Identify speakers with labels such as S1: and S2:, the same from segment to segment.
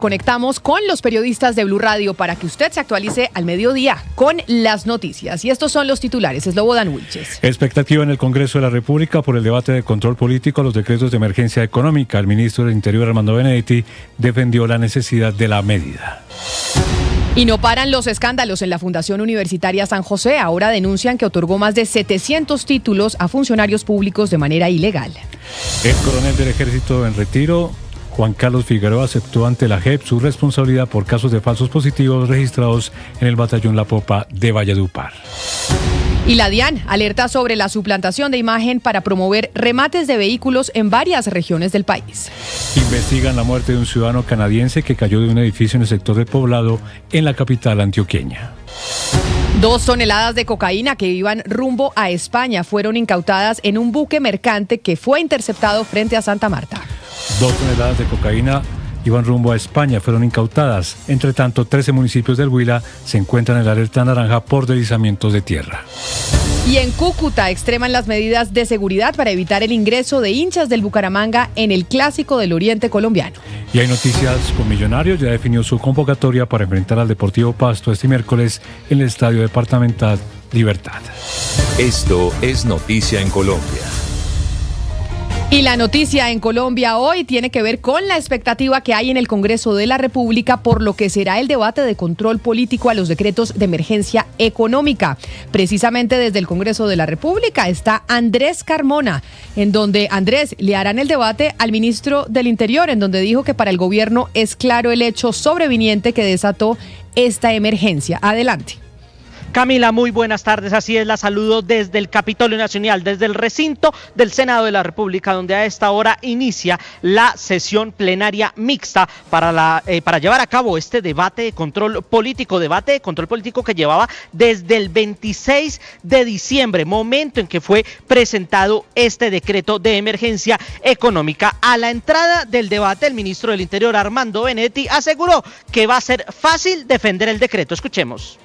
S1: Conectamos con los periodistas de Blue Radio para que usted se actualice al mediodía con las noticias. Y estos son los titulares. Slobodan Wilches.
S2: Expectativa en el Congreso de la República por el debate de control político a los decretos de emergencia económica. El ministro del Interior, Armando Benedetti, defendió la necesidad de la medida.
S1: Y no paran los escándalos en la Fundación Universitaria San José. Ahora denuncian que otorgó más de 700 títulos a funcionarios públicos de manera ilegal.
S2: El coronel del Ejército en retiro, Juan Carlos Figueroa, aceptó ante la JEP su responsabilidad por casos de falsos positivos registrados en el batallón La Popa de Valledupar.
S1: Y la DIAN alerta sobre la suplantación de imagen para promover remates de vehículos en varias regiones del país.
S2: Investigan la muerte de un ciudadano canadiense que cayó de un edificio en el sector del Poblado, en la capital antioqueña.
S1: 2 toneladas de cocaína que iban rumbo a España fueron incautadas en un buque mercante que fue interceptado frente a Santa Marta.
S2: 2 toneladas de cocaína iban rumbo a España, fueron incautadas. Entre tanto, 13 municipios del Huila se encuentran en la alerta naranja por deslizamientos de tierra.
S1: Y en Cúcuta extreman las medidas de seguridad para evitar el ingreso de hinchas del Bucaramanga en el Clásico del Oriente colombiano.
S2: Y hay noticias con Millonarios, ya definió su convocatoria para enfrentar al Deportivo Pasto este miércoles en el Estadio Departamental Libertad.
S3: Esto es Noticia en Colombia.
S1: Y la noticia en Colombia hoy tiene que ver con la expectativa que hay en el Congreso de la República por lo que será el debate de control político a los decretos de emergencia económica. Precisamente desde el Congreso de la República está Andrés Carmona, en donde Andrés le harán el debate al ministro del Interior, en donde dijo que para el gobierno es claro el hecho sobreviniente que desató esta emergencia. Adelante.
S4: Camila, muy buenas tardes, así es, la saludo desde el Capitolio Nacional, desde el recinto del Senado de la República, donde a esta hora inicia la sesión plenaria mixta para llevar a cabo este debate de control político que llevaba desde el 26 de diciembre, momento en que fue presentado este decreto de emergencia económica. A la entrada del debate, el ministro del Interior, Armando Benedetti, aseguró que va a ser fácil defender el decreto. Escuchemos.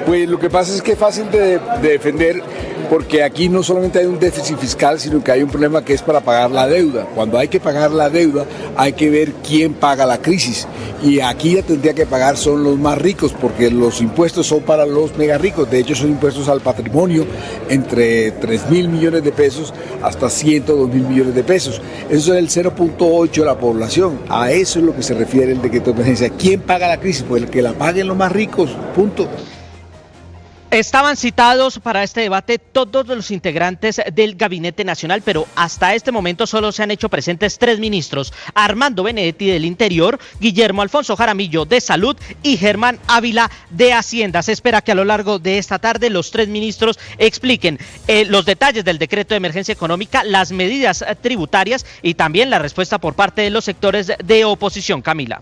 S5: Pues lo que pasa es que es fácil de defender porque aquí no solamente hay un déficit fiscal, sino que hay un problema que es para pagar la deuda. Cuando hay que pagar la deuda, hay que ver quién paga la crisis. Y aquí ya tendría que pagar son los más ricos, porque los impuestos son para los mega ricos. De hecho, son impuestos al patrimonio entre 3.000 millones de pesos hasta 102.000 millones de pesos. Eso es el 0.8 de la población. A eso es lo que se refiere el decreto de emergencia. ¿Quién paga la crisis? Pues el que la paguen los más ricos, punto.
S4: Estaban citados para este debate todos los integrantes del Gabinete Nacional, pero hasta este momento solo se han hecho presentes 3 ministros: Armando Benedetti del Interior, Guillermo Alfonso Jaramillo de Salud y Germán Ávila de Hacienda. Se espera que a lo largo de esta tarde los 3 ministros expliquen los detalles del decreto de emergencia económica, las medidas tributarias y también la respuesta por parte de los sectores de oposición. Camila.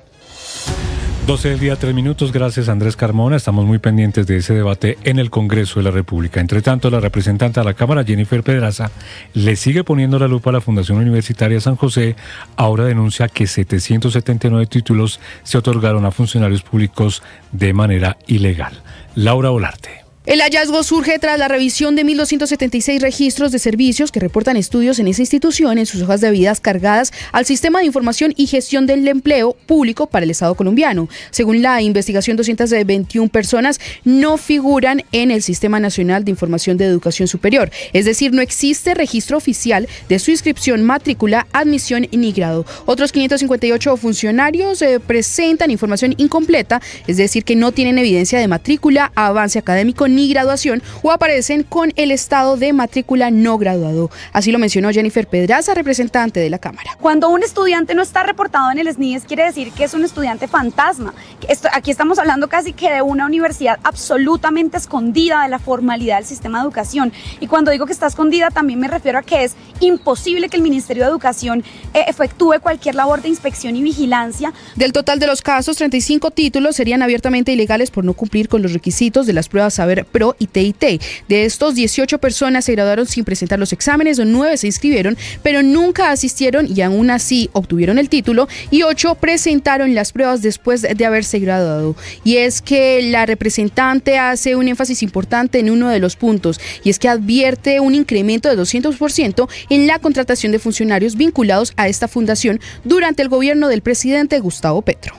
S2: 12 del día, 3 minutos. Gracias, Andrés Carmona. Estamos muy pendientes de ese debate en el Congreso de la República. Entre tanto, la representante de la Cámara, Jennifer Pedraza, le sigue poniendo la lupa a la Fundación Universitaria San José. Ahora denuncia que 779 títulos se otorgaron a funcionarios públicos de manera ilegal. Laura Olarte.
S6: El hallazgo surge tras la revisión de 1.276 registros de servicios que reportan estudios en esa institución en sus hojas de vidas cargadas al Sistema de Información y Gestión del Empleo Público para el Estado colombiano. Según la investigación, 221 personas no figuran en el Sistema Nacional de Información de Educación Superior. Es decir, no existe registro oficial de su inscripción, matrícula, admisión ni grado. Otros 558 funcionarios presentan información incompleta, es decir, que no tienen evidencia de matrícula, avance académico ni graduación o aparecen con el estado de matrícula no graduado. Así lo mencionó Jennifer Pedraza, representante de la Cámara.
S7: Cuando un estudiante no está reportado en el SNIES, quiere decir que es un estudiante fantasma. Aquí estamos hablando casi que de una universidad absolutamente escondida de la formalidad del sistema de educación. Y cuando digo que está escondida, también me refiero a que es imposible que el Ministerio de Educación efectúe cualquier labor de inspección y vigilancia.
S6: Del total de los casos, 35 títulos serían abiertamente ilegales por no cumplir con los requisitos de las pruebas saber Inter, Pro y TIT. De estos, 18 personas se graduaron sin presentar los exámenes, 9 se inscribieron, pero nunca asistieron y aún así obtuvieron el título, y 8 presentaron las pruebas después de haberse graduado. Y es que la representante hace un énfasis importante en uno de los puntos, y es que advierte un incremento de 200% en la contratación de funcionarios vinculados a esta fundación durante el gobierno del presidente Gustavo Petro.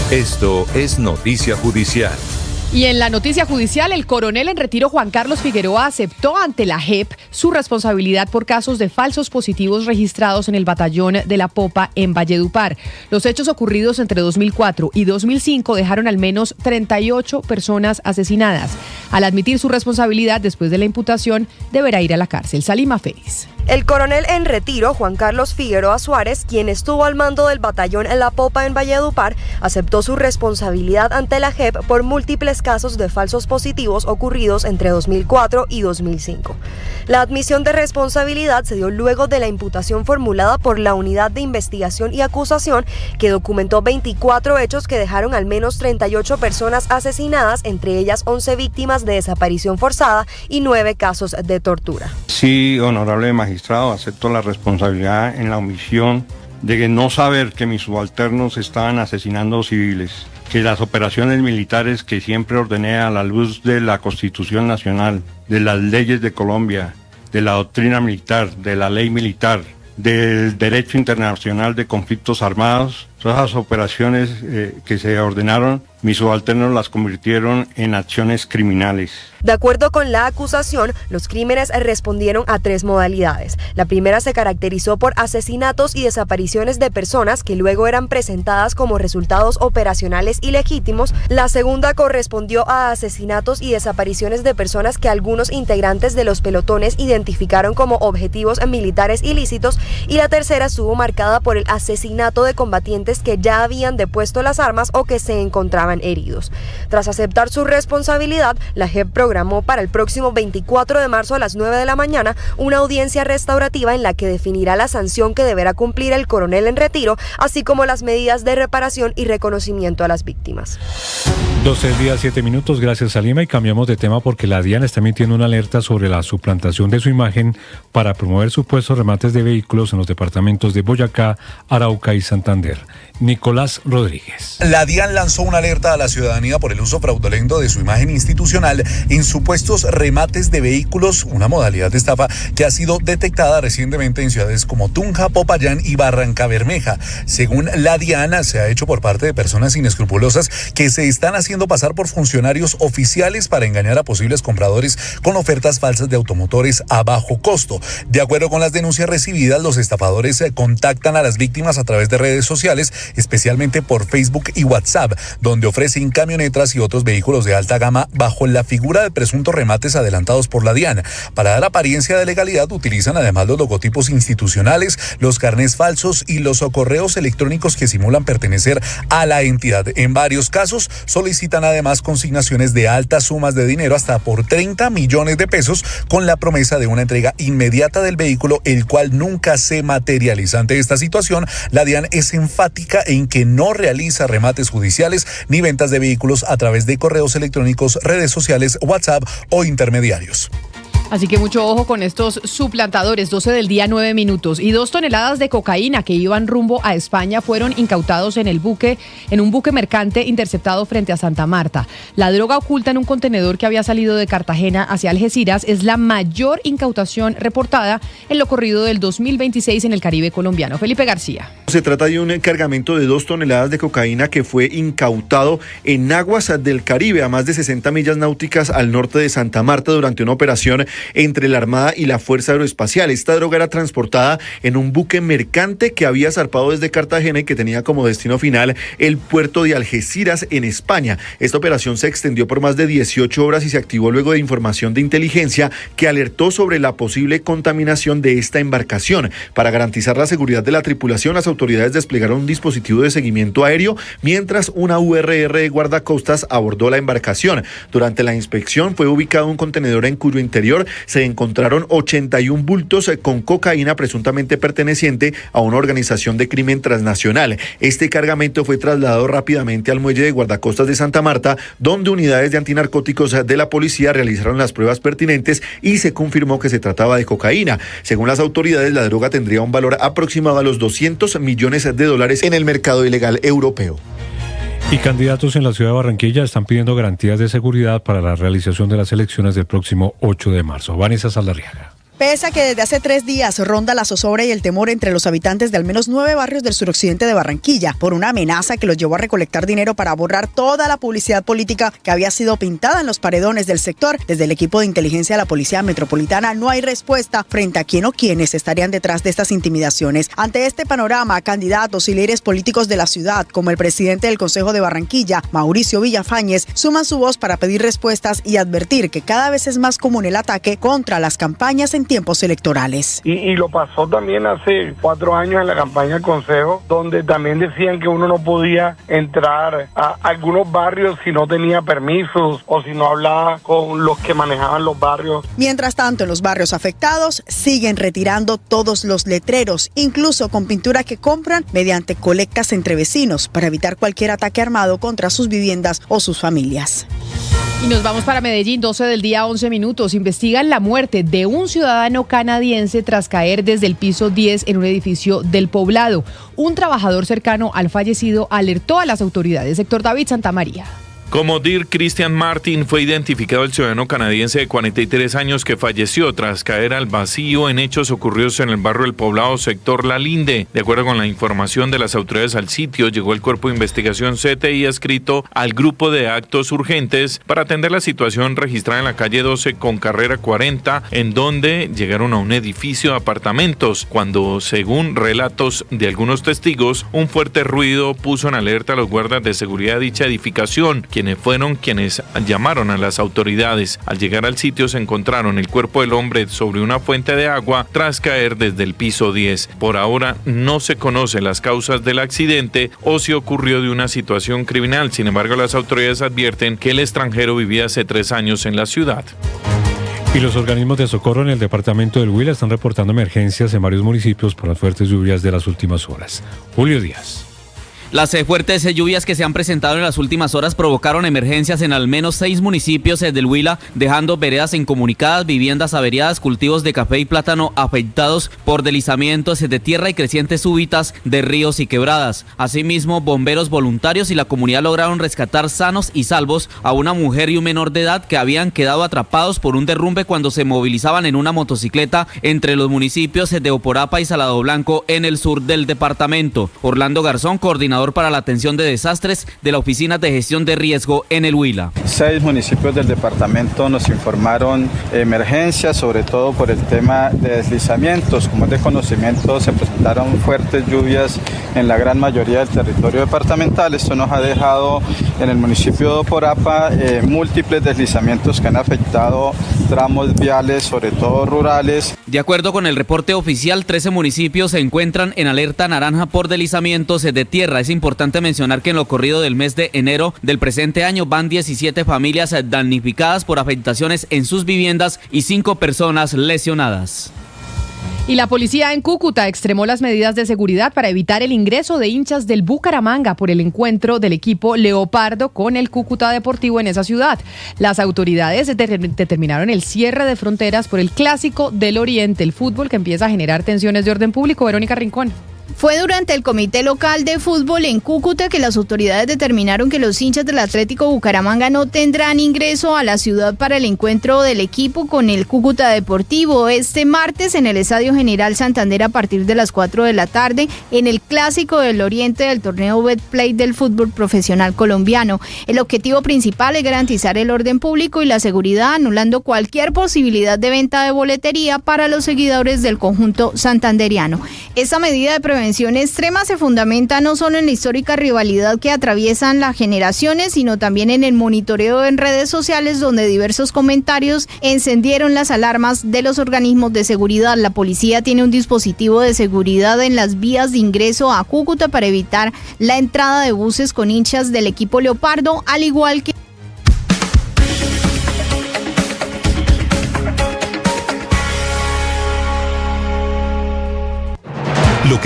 S3: Esto es Noticia Judicial.
S1: Y en la noticia judicial, el coronel en retiro Juan Carlos Figueroa aceptó ante la JEP su responsabilidad por casos de falsos positivos registrados en el batallón de la Popa en Valledupar. Los hechos ocurridos entre 2004 y 2005 dejaron al menos 38 personas asesinadas. Al admitir su responsabilidad después de la imputación, deberá ir a la cárcel. Salima Félix.
S8: El coronel en retiro, Juan Carlos Figueroa Suárez, quien estuvo al mando del batallón en La Popa en Valledupar, aceptó su responsabilidad ante la JEP por múltiples casos de falsos positivos ocurridos entre 2004 y 2005. La admisión de responsabilidad se dio luego de la imputación formulada por la Unidad de Investigación y Acusación, que documentó 24 hechos que dejaron al menos 38 personas asesinadas, entre ellas 11 víctimas de desaparición forzada y 9 casos de tortura.
S9: Sí, honorable magistrado, acepto la responsabilidad en la omisión de no saber que mis subalternos estaban asesinando civiles, que las operaciones militares que siempre ordené a la luz de la Constitución Nacional, de las leyes de Colombia, de la doctrina militar, de la ley militar, del derecho internacional de conflictos armados, todas las operaciones que se ordenaron, mis subalternos las convirtieron en acciones criminales.
S8: De acuerdo con la acusación, los crímenes respondieron a 3 modalidades. La primera se caracterizó por asesinatos y desapariciones de personas que luego eran presentadas como resultados operacionales ilegítimos. La segunda correspondió a asesinatos y desapariciones de personas que algunos integrantes de los pelotones identificaron como objetivos militares ilícitos. Y la tercera estuvo marcada por el asesinato de combatientes que ya habían depuesto las armas o que se encontraban heridos. Tras aceptar su responsabilidad, la JEP programó para el próximo 24 de marzo a las 9 de la mañana una audiencia restaurativa en la que definirá la sanción que deberá cumplir el coronel en retiro, así como las medidas de reparación y reconocimiento a las víctimas.
S2: 12:07, gracias Salima, y cambiamos de tema porque la DIAN está emitiendo una alerta sobre la suplantación de su imagen para promover supuestos remates de vehículos en los departamentos de Boyacá, Arauca y Santander. Nicolás Rodríguez.
S10: La DIAN lanzó una alerta a la ciudadanía por el uso fraudulento de su imagen institucional en supuestos remates de vehículos, una modalidad de estafa que ha sido detectada recientemente en ciudades como Tunja, Popayán y Barrancabermeja. Según la DIAN, se ha hecho por parte de personas inescrupulosas que se están haciendo pasar por funcionarios oficiales para engañar a posibles compradores con ofertas falsas de automotores a bajo costo. De acuerdo con las denuncias recibidas, los estafadores contactan a las víctimas a través de redes sociales, especialmente por Facebook y WhatsApp, donde ofrecen camionetas y otros vehículos de alta gama bajo la figura de presuntos remates adelantados por la DIAN. Para dar apariencia de legalidad, utilizan además los logotipos institucionales, los carnés falsos y los correos electrónicos que simulan pertenecer a la entidad. En varios casos, solicitan además consignaciones de altas sumas de dinero, hasta por 30 millones de pesos, con la promesa de una entrega inmediata del vehículo, el cual nunca se materializa. Ante esta situación, la DIAN es enfática en que no realiza remates judiciales ni ventas de vehículos a través de correos electrónicos, redes sociales, WhatsApp o intermediarios.
S1: Así que mucho ojo con estos suplantadores. 12:09. Y 2 toneladas de cocaína que iban rumbo a España fueron incautados en un buque mercante interceptado frente a Santa Marta. La droga oculta en un contenedor que había salido de Cartagena hacia Algeciras es la mayor incautación reportada en lo corrido del 2026 en el Caribe colombiano. Felipe García.
S11: Se trata de un cargamento de 2 toneladas de cocaína que fue incautado en aguas del Caribe, a más de 60 millas náuticas al norte de Santa Marta, durante una operación entre la Armada y la Fuerza Aeroespacial. Esta droga era transportada en un buque mercante que había zarpado desde Cartagena y que tenía como destino final el puerto de Algeciras, en España. Esta operación se extendió por más de 18 horas y se activó luego de información de inteligencia que alertó sobre la posible contaminación de esta embarcación. Para garantizar la seguridad de la tripulación, las autoridades desplegaron un dispositivo de seguimiento aéreo mientras una URR de guardacostas abordó la embarcación. Durante la inspección fue ubicado un contenedor en cuyo interior se encontraron 81 bultos con cocaína presuntamente perteneciente a una organización de crimen transnacional. Este cargamento fue trasladado rápidamente al muelle de guardacostas de Santa Marta, donde unidades de antinarcóticos de la policía realizaron las pruebas pertinentes y se confirmó que se trataba de cocaína. Según las autoridades, la droga tendría un valor aproximado a los $200 millones en el mercado ilegal europeo.
S2: Y candidatos en la ciudad de Barranquilla están pidiendo garantías de seguridad para la realización de las elecciones del próximo 8 de marzo. Vanessa Saldarriaga.
S12: Pese a que desde hace 3 días ronda la zozobra y el temor entre los habitantes de al menos 9 barrios del suroccidente de Barranquilla por una amenaza que los llevó a recolectar dinero para borrar toda la publicidad política que había sido pintada en los paredones del sector, desde el equipo de inteligencia de la Policía Metropolitana no hay respuesta frente a quién o quiénes estarían detrás de estas intimidaciones. Ante este panorama, candidatos y líderes políticos de la ciudad, como el presidente del Consejo de Barranquilla, Mauricio Villafañez, suman su voz para pedir respuestas y advertir que cada vez es más común el ataque contra las campañas en tiempos electorales.
S13: Y lo pasó también hace 4 años en la campaña del Consejo, donde también decían que uno no podía entrar a algunos barrios si no tenía permisos o si no hablaba con los que manejaban los barrios.
S12: Mientras tanto, en los barrios afectados siguen retirando todos los letreros, incluso con pintura que compran mediante colectas entre vecinos para evitar cualquier ataque armado contra sus viviendas o sus familias.
S1: Y nos vamos para Medellín, 12 del día, 11 minutos. Investigan la muerte de un ciudadano canadiense tras caer desde el piso 10 en un edificio del Poblado. Un trabajador cercano al fallecido alertó a las autoridades. Héctor David Santamaría.
S14: Como Dirk Christian Martin, fue identificado el ciudadano canadiense de 43 años que falleció tras caer al vacío en hechos ocurridos en el barrio del Poblado, sector La Linde. De acuerdo con la información de las autoridades al sitio, llegó el Cuerpo de Investigación CTI adscrito al grupo de actos urgentes para atender la situación registrada en la calle 12 con carrera 40, en donde llegaron a un edificio de apartamentos, cuando, según relatos de algunos testigos, un fuerte ruido puso en alerta a los guardas de seguridad de dicha edificación, quienes llamaron a las autoridades. Al llegar al sitio se encontraron el cuerpo del hombre sobre una fuente de agua tras caer desde el piso 10. Por ahora no se conocen las causas del accidente o si ocurrió de una situación criminal. Sin embargo, las autoridades advierten que el extranjero vivía hace 3 años en la ciudad.
S2: Y los organismos de socorro en el departamento del Huila están reportando emergencias en varios municipios por las fuertes lluvias de las últimas horas. Julio Díaz.
S15: Las fuertes lluvias que se han presentado en las últimas horas provocaron emergencias en al menos 6 municipios del Huila, dejando veredas incomunicadas, viviendas averiadas, cultivos de café y plátano afectados por deslizamientos de tierra y crecientes súbitas de ríos y quebradas. Asimismo, bomberos voluntarios y la comunidad lograron rescatar sanos y salvos a una mujer y un menor de edad que habían quedado atrapados por un derrumbe cuando se movilizaban en una motocicleta entre los municipios de Oporapa y Salado Blanco en el sur del departamento. Orlando Garzón, coordinador para la atención de desastres de la Oficina de Gestión de Riesgo en el Huila.
S16: 6 municipios del departamento nos informaron emergencias, sobre todo por el tema de deslizamientos. Como es de conocimiento, se presentaron fuertes lluvias en la gran mayoría del territorio departamental. Esto nos ha dejado en el municipio de Oporapa múltiples deslizamientos que han afectado tramos viales, sobre todo rurales.
S15: De acuerdo con el reporte oficial, 13 municipios se encuentran en alerta naranja por deslizamientos de tierra. Es importante mencionar que en lo corrido del mes de enero del presente año van 17 familias damnificadas por afectaciones en sus viviendas y 5 personas lesionadas.
S1: Y la policía en Cúcuta extremó las medidas de seguridad para evitar el ingreso de hinchas del Bucaramanga por el encuentro del equipo Leopardo con el Cúcuta Deportivo en esa ciudad. Las autoridades determinaron el cierre de fronteras por el Clásico del Oriente, el fútbol que empieza a generar tensiones de orden público. Verónica Rincón.
S17: Fue durante el Comité Local de Fútbol en Cúcuta que las autoridades determinaron que los hinchas del Atlético Bucaramanga no tendrán ingreso a la ciudad para el encuentro del equipo con el Cúcuta Deportivo este martes en el Estadio General Santander a partir de las 4 de la tarde en el Clásico del Oriente del torneo Betplay del fútbol profesional colombiano. El objetivo principal es garantizar el orden público y la seguridad, anulando cualquier posibilidad de venta de boletería para los seguidores del conjunto santanderiano. Esta medida de prevención extrema se fundamenta no solo en la histórica rivalidad que atraviesan las generaciones, sino también en el monitoreo en redes sociales donde diversos comentarios encendieron las alarmas de los organismos de seguridad. La policía tiene un dispositivo de seguridad en las vías de ingreso a Cúcuta para evitar la entrada de buses con hinchas del equipo Leopardo, al igual que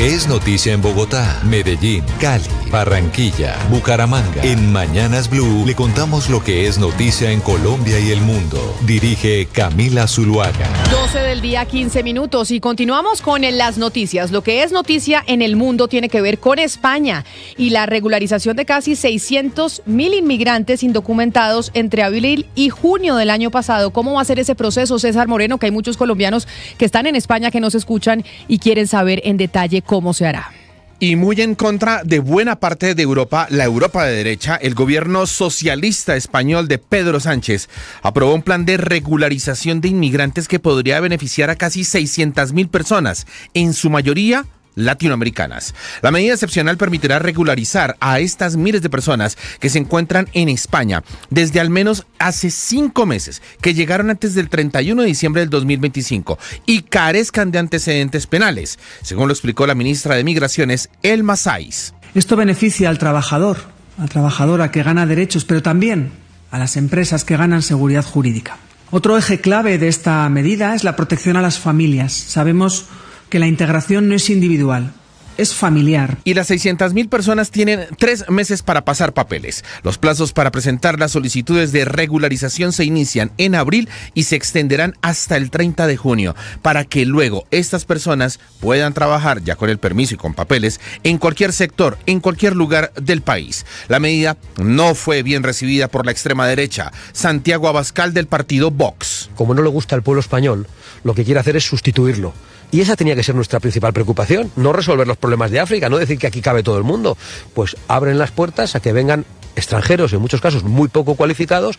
S3: que es noticia en Bogotá, Medellín, Cali, Barranquilla, Bucaramanga. En Mañanas Blue le contamos lo que es noticia en Colombia y el mundo. Dirige Camila Zuluaga.
S1: 12 del día, 15 minutos y continuamos con las noticias. Lo que es noticia en el mundo tiene que ver con España y la regularización de casi 600.000 inmigrantes indocumentados entre abril y junio del año pasado. ¿Cómo va a ser ese proceso, César Moreno? Que hay muchos colombianos que están en España que nos escuchan y quieren saber en detalle cómo se hará.
S18: Y muy en contra de buena parte de Europa, la Europa de derecha, el gobierno socialista español de Pedro Sánchez aprobó un plan de regularización de inmigrantes que podría beneficiar a casi 600.000 personas, en su mayoría latinoamericanas. La medida excepcional permitirá regularizar a estas miles de personas que se encuentran en España desde al menos hace 5 meses, que llegaron antes del 31 de diciembre del 2025 y carezcan de antecedentes penales, según lo explicó la ministra de Migraciones, Elma Sáiz.
S19: Esto beneficia al trabajador, a la trabajadora que gana derechos, pero también a las empresas que ganan seguridad jurídica. Otro eje clave de esta medida es la protección a las familias. Sabemos que la integración no es individual, es familiar.
S18: Y las 600.000 personas tienen 3 meses para pasar papeles. Los plazos para presentar las solicitudes de regularización se inician en abril y se extenderán hasta el 30 de junio, para que luego estas personas puedan trabajar ya con el permiso y con papeles en cualquier sector, en cualquier lugar del país. La medida no fue bien recibida por la extrema derecha. Santiago Abascal, del partido Vox.
S20: Como no le gusta al pueblo español, lo que quiere hacer es sustituirlo. Y esa tenía que ser nuestra principal preocupación, no resolver los problemas de África, no decir que aquí cabe todo el mundo. Pues abren las puertas a que vengan extranjeros, en muchos casos muy poco cualificados,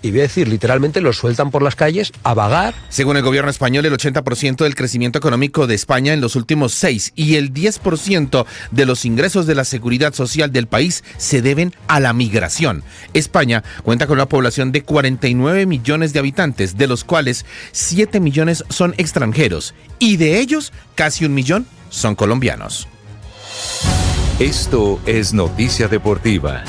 S20: y voy a decir, literalmente los sueltan por las calles a vagar.
S18: Según el gobierno español, el 80% del crecimiento económico de España en los últimos 6 y el 10% de los ingresos de la seguridad social del país se deben a la migración. España cuenta con una población de 49 millones de habitantes, de los cuales 7 millones son extranjeros, y de ellos casi 1 millón son colombianos.
S3: Esto es Noticia Deportiva.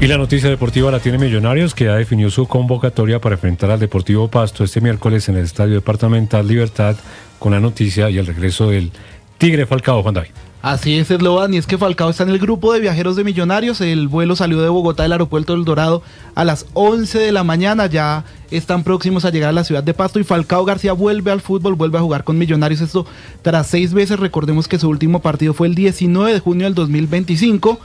S2: Y la noticia deportiva la tiene Millonarios, que ya definió su convocatoria para enfrentar al Deportivo Pasto este miércoles en el Estadio Departamental Libertad, con la noticia y el regreso del Tigre Falcao. Juan David.
S21: Así es, Esloban, y es que Falcao está en el grupo de viajeros de Millonarios. El vuelo salió de Bogotá del aeropuerto del Dorado a las 11 de la mañana. Ya están próximos a llegar a la ciudad de Pasto y Falcao García vuelve al fútbol, vuelve a jugar con Millonarios. Esto tras 6 veces. Recordemos que su último partido fue el 19 de junio del 2025.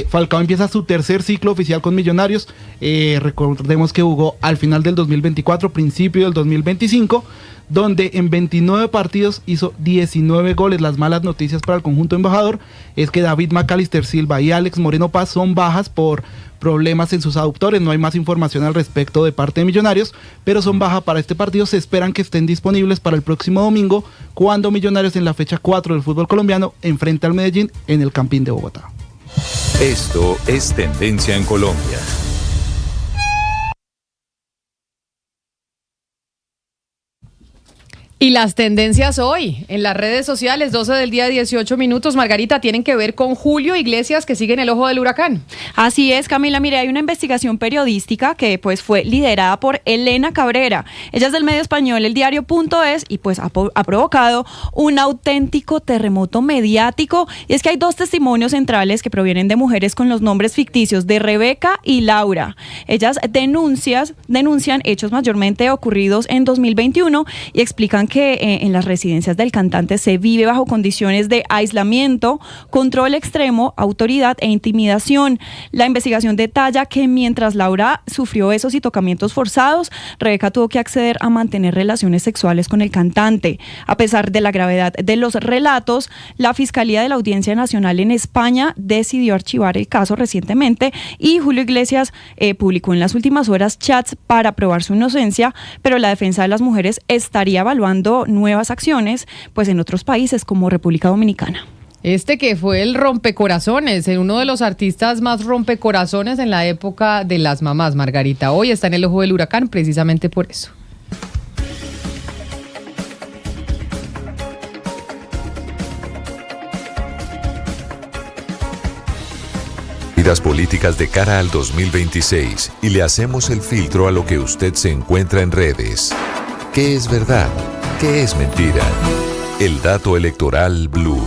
S21: Falcao empieza su tercer ciclo oficial con Millonarios. Recordemos que jugó al final del 2024, principio del 2025, donde en 29 partidos hizo 19 goles. Las malas noticias para el conjunto embajador es que David Macalister Silva y Alex Moreno Paz son bajas por problemas en sus aductores. No hay más información al respecto de parte de Millonarios, pero son bajas para este partido. Se esperan que estén disponibles para el próximo domingo, cuando Millonarios, en la fecha 4 del fútbol colombiano, enfrenta al Medellín en el Campín de Bogotá.
S3: Esto es Tendencia en Colombia.
S1: Y las tendencias hoy en las redes sociales, 12 del día, 18 minutos, Margarita, tienen que ver con Julio Iglesias, que sigue en el ojo del huracán.
S22: Así es, Camila. Mire, hay una investigación periodística que pues fue liderada por Elena Cabrera. Ella es del medio español El Diario.es y pues ha provocado un auténtico terremoto mediático. Y es que hay 2 testimonios centrales que provienen de mujeres con los nombres ficticios de Rebeca y Laura. Ellas denuncian hechos mayormente ocurridos en 2021 y explican que en las residencias del cantante se vive bajo condiciones de aislamiento, control extremo, autoridad e intimidación. La investigación detalla que mientras Laura sufrió besos y tocamientos forzados, Rebeca tuvo que acceder a mantener relaciones sexuales con el cantante. A pesar de la gravedad de los relatos, la Fiscalía de la Audiencia Nacional en España decidió archivar el caso recientemente y Julio Iglesias publicó en las últimas horas chats para probar su inocencia, pero la defensa de las mujeres estaría evaluando nuevas acciones pues en otros países como República Dominicana.
S1: Este que fue el rompecorazones, uno de los artistas más rompecorazones en la época de las mamás, Margarita, hoy está en el ojo del huracán precisamente por eso.
S3: Medidas políticas de cara al 2026 y le hacemos el filtro a lo que usted se encuentra en redes. ¿Qué es verdad? ¿Qué es mentira? El dato electoral Blue.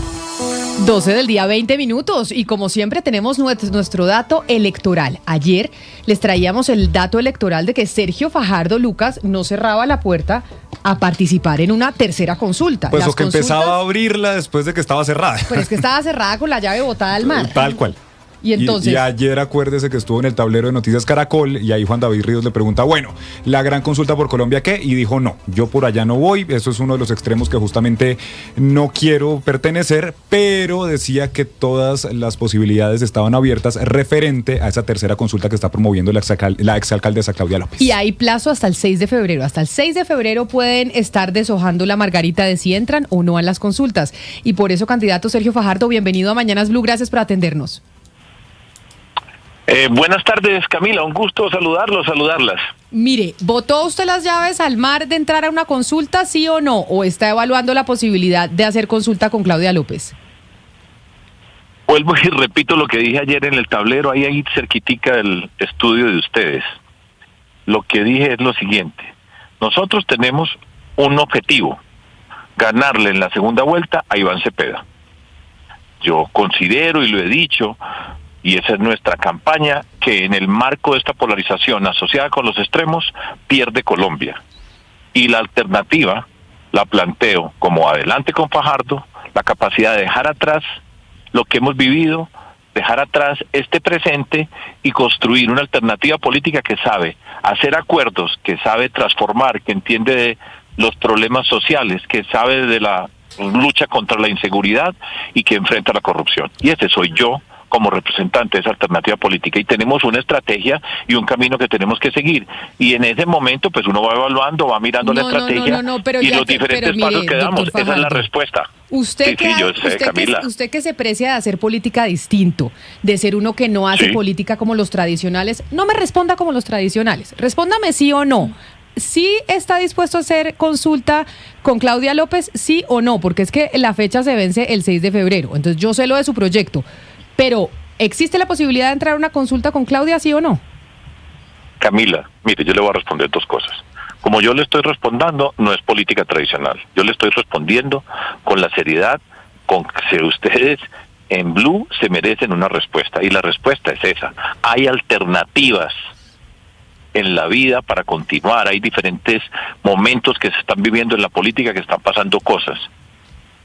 S1: 12 del día, 20 minutos. Y como siempre tenemos nuestro dato electoral. Ayer les traíamos el dato electoral de que Sergio Fajardo Lucas no cerraba la puerta a participar en una tercera consulta.
S4: Pues
S1: Las
S4: o que empezaba a abrirla después de que estaba cerrada.
S1: Pero es que estaba cerrada con la llave botada al mar.
S4: Tal cual.
S1: Y entonces.
S4: Y ayer acuérdese que estuvo en el tablero de Noticias Caracol y ahí Juan David Ríos le pregunta, bueno, la gran consulta por Colombia, ¿qué? Y dijo, no, yo por allá no voy, eso es uno de los extremos que justamente no quiero pertenecer, pero decía que todas las posibilidades estaban abiertas referente a esa tercera consulta que está promoviendo la exalcaldesa Claudia López.
S1: Y hay plazo hasta el 6 de febrero. Hasta el 6 de febrero pueden estar deshojando la margarita de si entran o no a las consultas. Y por eso, candidato Sergio Fajardo, bienvenido a Mañanas Blue, gracias por atendernos.
S5: Buenas tardes, Camila, un gusto saludarlas.
S1: Mire, ¿votó usted las llaves al mar de entrar a una consulta, sí o no? ¿O está evaluando la posibilidad de hacer consulta con Claudia López?
S5: Vuelvo y repito lo que dije ayer en el tablero, ahí cerquitica del estudio de ustedes. Lo que dije es lo siguiente, nosotros tenemos un objetivo, ganarle en la segunda vuelta a Iván Cepeda. Yo considero, y lo he dicho, y esa es nuestra campaña, que en el marco de esta polarización asociada con los extremos, pierde Colombia. Y la alternativa la planteo como adelante con Fajardo, la capacidad de dejar atrás lo que hemos vivido, dejar atrás este presente y construir una alternativa política que sabe hacer acuerdos, que sabe transformar, que entiende de los problemas sociales, que sabe de la lucha contra la inseguridad y que enfrenta la corrupción. Y ese soy yo, como representante de esa alternativa política, y tenemos una estrategia y un camino que tenemos que seguir, y en ese momento pues uno va evaluando, va mirando la estrategia y los diferentes pasos que damos. Esa es la respuesta.
S1: Usted que se precia de hacer política distinto, de ser uno que no hace política como los tradicionales, no me responda como los tradicionales, respóndame sí o no. ¿Sí está dispuesto a hacer consulta con Claudia López, sí o no? Porque es que la fecha se vence el 6 de febrero, entonces yo sé lo de su proyecto. Pero, ¿existe la posibilidad de entrar a una consulta con Claudia, sí o no?
S5: Camila, mire, yo le voy a responder dos cosas. Como yo le estoy respondiendo, no es política tradicional. Yo le estoy respondiendo con la seriedad con que ustedes en Blue se merecen una respuesta. Y la respuesta es esa. Hay alternativas en la vida para continuar. Hay diferentes momentos que se están viviendo en la política, que están pasando cosas.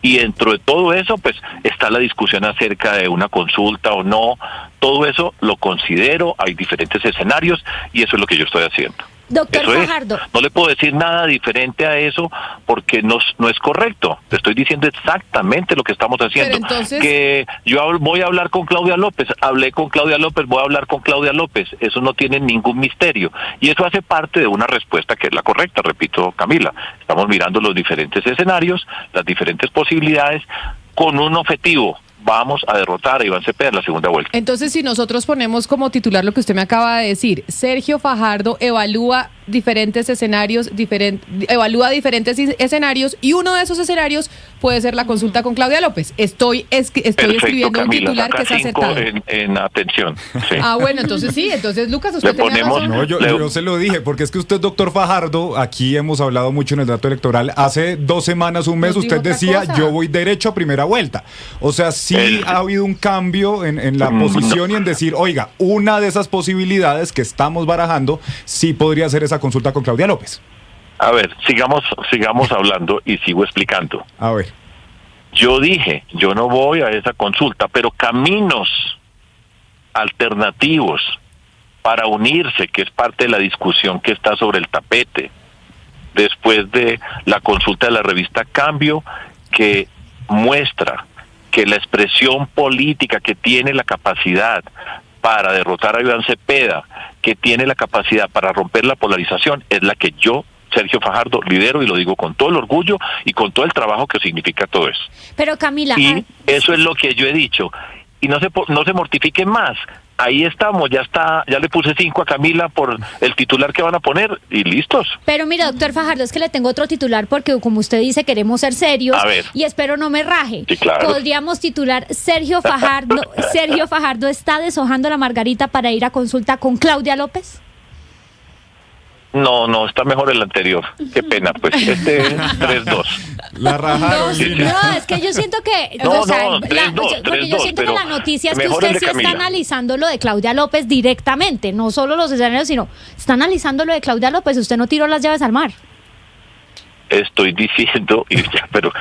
S5: Y dentro de todo eso, pues, está la discusión acerca de una consulta o no. Todo eso lo considero, hay diferentes escenarios y eso es lo que yo estoy haciendo.
S23: Doctor Fajardo.
S5: No le puedo decir nada diferente a eso porque no es correcto. Te estoy diciendo exactamente lo que estamos haciendo. Entonces, que yo voy a hablar con Claudia López, hablé con Claudia López, voy a hablar con Claudia López. Eso no tiene ningún misterio. Y eso hace parte de una respuesta que es la correcta, repito, Camila. Estamos mirando los diferentes escenarios, las diferentes posibilidades, con un objetivo. Vamos a derrotar a Iván Cepeda en la segunda vuelta.
S1: Entonces, si nosotros ponemos como titular lo que usted me acaba de decir, Sergio Fajardo evalúa diferentes escenarios, y uno de esos escenarios puede ser la consulta con Claudia López. Estoy escribiendo
S5: Camila,
S1: un titular que es acertado.
S5: En atención. Sí.
S1: Bueno, entonces sí, Lucas, usted
S5: tenía razón.
S4: No, yo se lo dije, porque es que usted, doctor Fajardo, aquí hemos hablado mucho en el dato electoral, hace 2 semanas, un mes, usted decía, yo voy derecho a primera vuelta. O sea, sí ha habido un cambio en la posición y en decir, oiga, una de esas posibilidades que estamos barajando, sí podría ser esa consulta con Claudia López.
S5: A ver, sigamos hablando y sigo explicando.
S4: A ver.
S5: Yo dije, yo no voy a esa consulta, pero caminos alternativos para unirse, que es parte de la discusión que está sobre el tapete, después de la consulta de la revista Cambio, que muestra que la expresión política que tiene la capacidad para derrotar a Iván Cepeda, que tiene la capacidad para romper la polarización, es la que yo, Sergio Fajardo, lidero, y lo digo con todo el orgullo y con todo el trabajo que significa todo eso.
S23: Pero Camila...
S5: Y eso es lo que yo he dicho. Y no se mortifiquen más. Ahí estamos, ya le puse 5 a Camila por el titular que van a poner y listos.
S23: Pero mira, doctor Fajardo, es que le tengo otro titular porque como usted dice, queremos ser serios.
S5: A ver.
S23: Y espero no me raje.
S5: Sí, claro.
S23: Podríamos titular Sergio Fajardo está deshojando la margarita para ir a consulta con Claudia López.
S5: No, está mejor el anterior. Qué pena, pues. Este es 3-2.
S4: La rajaron.
S23: No, es que yo siento que...
S5: No,
S23: o sea,
S5: 3-2,
S23: porque yo siento que la noticia es que
S5: mejor
S23: usted
S5: el de
S23: sí está
S5: Camila.
S23: analizando lo de Claudia López directamente, no solo los escenarios, sino está analizando lo de Claudia López. Usted no tiró las llaves al mar.
S5: Estoy diciendo, y ya, pero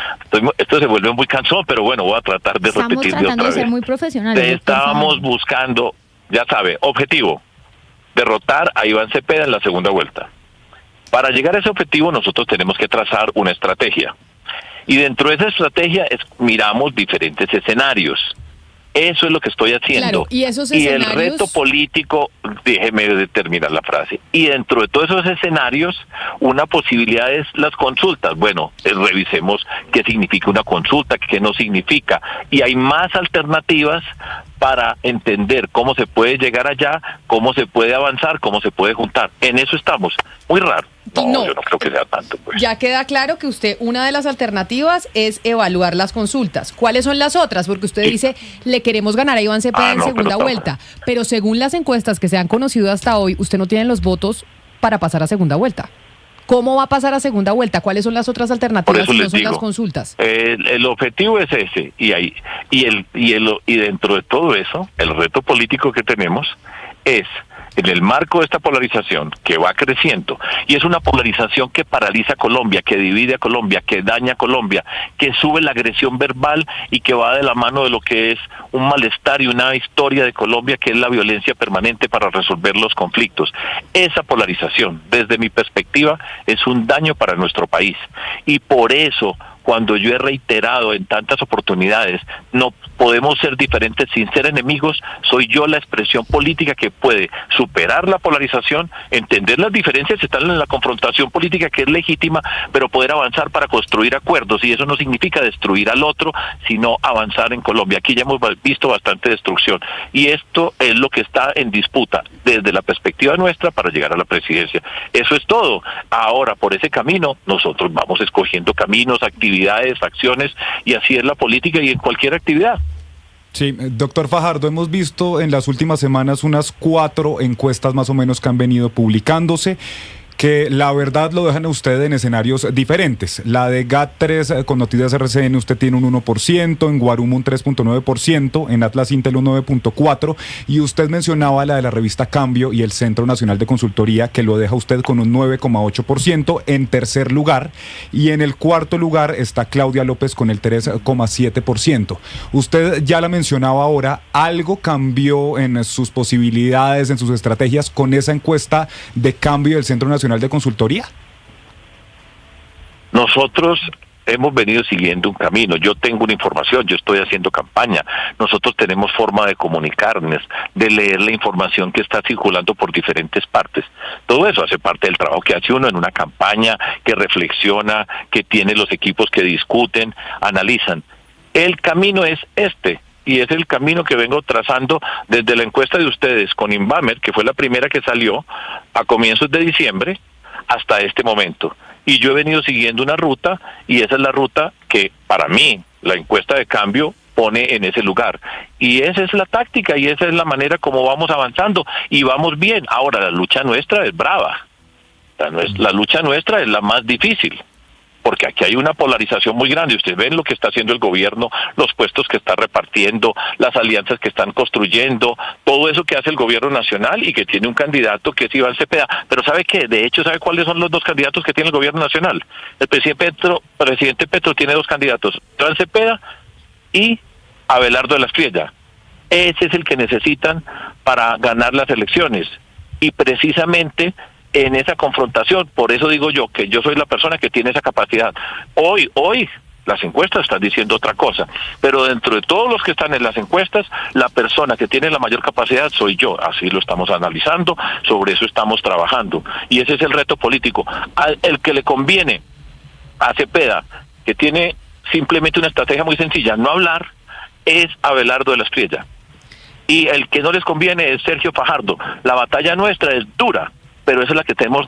S5: esto se vuelve muy cansón, pero bueno, voy a tratar de
S23: Estamos
S5: repetir de
S23: tratando
S5: otra
S23: de ser
S5: vez.
S23: muy profesionales.
S5: Estábamos buscando, ya sabe, objetivo, derrotar a Iván Cepeda en la segunda vuelta. Para llegar a ese objetivo nosotros tenemos que trazar una estrategia. Y dentro de esa estrategia miramos diferentes escenarios. Eso es lo que estoy haciendo.
S1: Claro, y esos
S5: el
S1: escenarios...
S5: reto político, déjeme terminar la frase, y dentro de todos esos escenarios, una posibilidad es las consultas. Bueno, revisemos qué significa una consulta, qué no significa. Y hay más alternativas para entender cómo se puede llegar allá, cómo se puede avanzar, cómo se puede juntar. En eso estamos. Muy raro. No, yo no creo que sea tanto. Pues.
S1: Ya queda claro que usted, una de las alternativas es evaluar las consultas. ¿Cuáles son las otras? Porque usted dice, le queremos ganar a Iván Cepeda en segunda vuelta. Pero según las encuestas que se han conocido hasta hoy, usted no tiene los votos para pasar a segunda vuelta. ¿Cómo va a pasar a segunda vuelta? ¿Cuáles son las otras alternativas si no son las consultas?
S5: El objetivo es ese, y dentro de todo eso, el reto político que tenemos es, en el marco de esta polarización que va creciendo, y es una polarización que paraliza a Colombia, que divide a Colombia, que daña a Colombia, que sube la agresión verbal y que va de la mano de lo que es un malestar y una historia de Colombia, que es la violencia permanente para resolver los conflictos. Esa polarización, desde mi perspectiva, es un daño para nuestro país. Y por eso, cuando yo he reiterado en tantas oportunidades, no podemos ser diferentes sin ser enemigos, soy yo la expresión política que puede superar la polarización, entender las diferencias, estar en la confrontación política que es legítima, pero poder avanzar para construir acuerdos, y eso no significa destruir al otro, sino avanzar en Colombia. Aquí ya hemos visto bastante destrucción, y esto es lo que está en disputa desde la perspectiva nuestra para llegar a la presidencia. Eso es todo. Ahora, por ese camino, nosotros vamos escogiendo caminos, actividades, acciones, y así es la política y en cualquier actividad.
S4: Sí, doctor Fajardo, hemos visto en las últimas semanas unas 4 encuestas más o menos que han venido publicándose, que la verdad lo dejan a usted en escenarios diferentes. La de GAT3 con Noticias RCN usted tiene un 1%, en Guarumo un 3.9%, en Atlas Intel un 9.4%, y usted mencionaba la de la revista Cambio y el Centro Nacional de Consultoría, que lo deja usted con un 9.8% en tercer lugar, y en el cuarto lugar está Claudia López con el 3.7%. Usted ya la mencionaba ahora, ¿algo cambió en sus posibilidades, en sus estrategias con esa encuesta de Cambio del Centro Nacional de Consultoría?
S5: Nosotros hemos venido siguiendo un camino. Yo tengo una información, yo estoy haciendo campaña. Nosotros tenemos forma de comunicarnos, de leer la información que está circulando por diferentes partes. Todo eso hace parte del trabajo que hace uno en una campaña, que reflexiona, que tiene los equipos que discuten, analizan. El camino es este. Y es el camino que vengo trazando desde la encuesta de ustedes con Inbamer, que fue la primera que salió a comienzos de diciembre, hasta este momento. Y yo he venido siguiendo una ruta, y esa es la ruta que para mí la encuesta de Cambio pone en ese lugar. Y esa es la táctica y esa es la manera como vamos avanzando y vamos bien. Ahora, la lucha nuestra es brava. La lucha nuestra es la más difícil, porque aquí hay una polarización muy grande. Ustedes ven lo que está haciendo el gobierno, los puestos que está repartiendo, las alianzas que están construyendo, todo eso que hace el gobierno nacional y que tiene un candidato que es Iván Cepeda. Pero ¿sabe qué? De hecho, ¿sabe cuáles son los 2 candidatos que tiene el gobierno nacional? El presidente Petro tiene 2 candidatos, Iván Cepeda y Abelardo de la Espriella. Ese es el que necesitan para ganar las elecciones. Y precisamente en esa confrontación, por eso digo yo que yo soy la persona que tiene esa capacidad. Hoy las encuestas están diciendo otra cosa, pero dentro de todos los que están en las encuestas, la persona que tiene la mayor capacidad soy yo. Así lo estamos analizando, sobre eso estamos trabajando, y ese es el reto político. El que le conviene a Cepeda, que tiene simplemente una estrategia muy sencilla, no hablar, es Abelardo de la Espriella. Y el que no les conviene es Sergio Fajardo. La batalla nuestra es dura, pero esa es la que tenemos